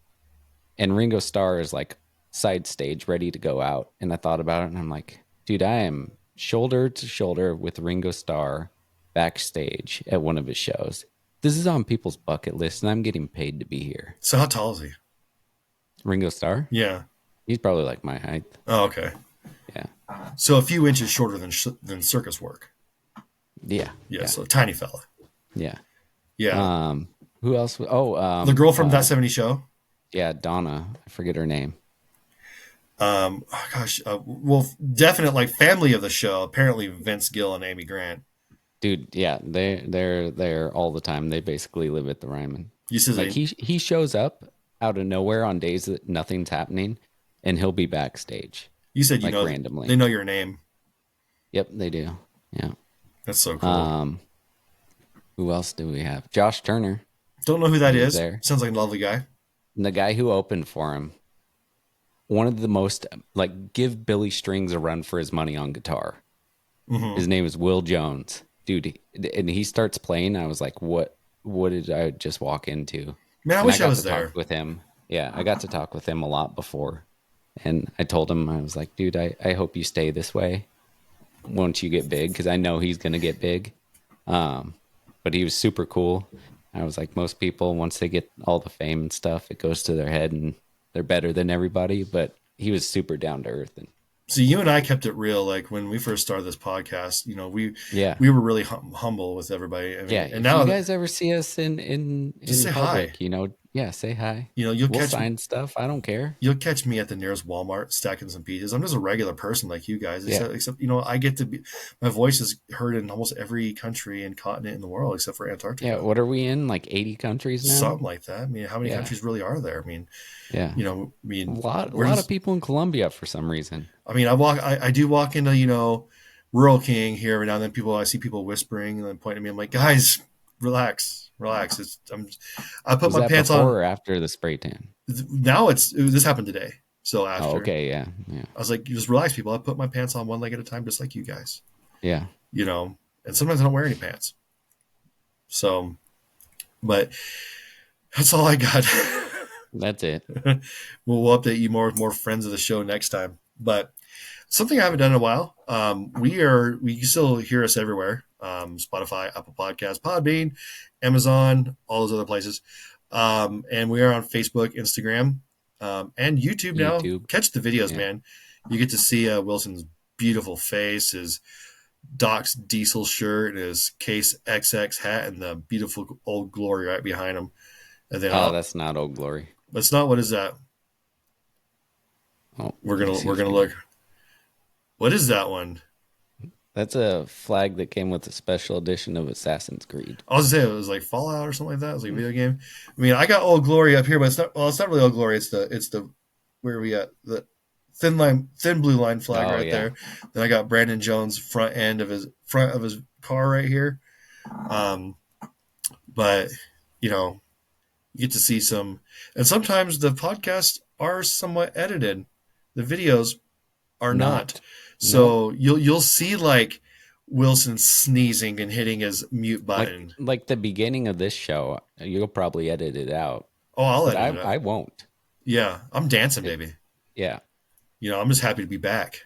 and Ringo Starr is like side stage, ready to go out. And I thought about it, and I'm like, dude, I am shoulder to shoulder with Ringo Starr backstage at one of his shows. This is on people's bucket list, and I'm getting paid to be here. So how tall is he? Ringo Starr? Yeah. He's probably like my height. Oh, okay. Yeah. So a few inches shorter than circus work. Yeah. Yeah. Yeah. So tiny fella. Yeah. Yeah. Who else? Oh, The girl from That 70 Show. yeah, Donna. I forget her name. Oh gosh. Well, definite like family of the show. Apparently Vince Gill and Amy Grant. Dude, yeah, they're there all the time. They basically live at the Ryman. You said Like he shows up out of nowhere on days that nothing's happening, and he'll be backstage you said like randomly. they know your name. Yep, they do. Yeah. That's so cool. Um, who else do we have? Josh Turner. Don't know who that He was is. there. Sounds like a lovely guy. And the guy who opened for him. one of the most like give Billy Strings a run for his money on guitar. Hmm. His name is Will Jones, dude. And he starts playing. I was like, what? What did I just walk into? Man, I And I wish I got was to talk there. with him. Yeah, I got to talk with him a lot before. And I told him, I was like, dude, I hope you stay this way once you get big, because I know he's going to get big. Um, but he was super cool. I was like, most people, once they get all the fame and stuff, it goes to their head and they're better than everybody. But he was super down to earth. And So you and I kept it real. Like when we first started this podcast, yeah, we were really humble with everybody. I yeah. mean, and If you now guys ever see us just in say hi. public, yeah, say hi. You'll We'll catch sign stuff. I don't care. you'll catch me at the nearest Walmart stacking some pizzas. I'm just a regular person like you guys, Yeah, except I get to be my voice is heard in almost every country and continent in the world except for yeah. Antarctica. What are we in? Like 80 countries now? Something like that. I mean, how many Yeah, countries really are there? I mean, yeah. A where lot of does people in Colombia for some reason. I do walk into, Rural King here every now and then. I see people whispering and then pointing at me. I'm like, guys, relax, relax. I put Was my that pants before on. or after the spray tan? Now this happened today. So Oh, after okay, yeah, yeah, I was like, just relax, people. I put my pants on one leg at a time, just like you guys, yeah. you know, and sometimes I don't wear any pants. So, but that's all I got. That's it. We'll update you more with more friends of the show next time. But something I haven't done in a while. We can still hear us everywhere. Spotify, Apple Podcasts, Podbean, Amazon, all those other places. And we are on Facebook, Instagram, and YouTube now. YouTube. Catch the videos, Yeah. man. You get to see Wilson's beautiful face, his Doc's Diesel shirt, his Case XX hat, and the beautiful Old Glory right behind him. And then, Oh, that's not Old Glory. that's not what is that? Oh, We're let me gonna see we're if gonna I look. can. What is that one? That's a flag that came with a special edition of Assassin's Creed. I was gonna say it was like Fallout or something like that. It was like a video game. I mean, I got Old Glory up here, but it's not. Well, it's not really Old Glory. It's the where are we at, the thin blue line flag Oh right yeah. there. Then I got Brandon Jones front of his car right here. Um, but you know, you get to see some, and sometimes the podcasts are somewhat edited. The videos are not. Not. Nope. So you'll see like Wilson sneezing and hitting his mute button. Like the beginning of this show, you'll probably edit it out, Oh, I'll but edit it out. I won't. Yeah, I'm dancing, It, baby. yeah. I'm just happy to be back.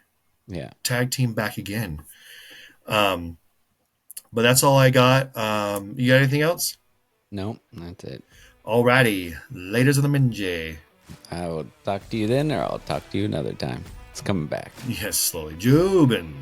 Yeah. Tag team back again. Um, but that's all I got. You got anything else? Nope. That's it. Alrighty, laters of the Minjay. I will talk to you then, or I'll talk to you another time. It's coming back. Yes, slowly. Jubin.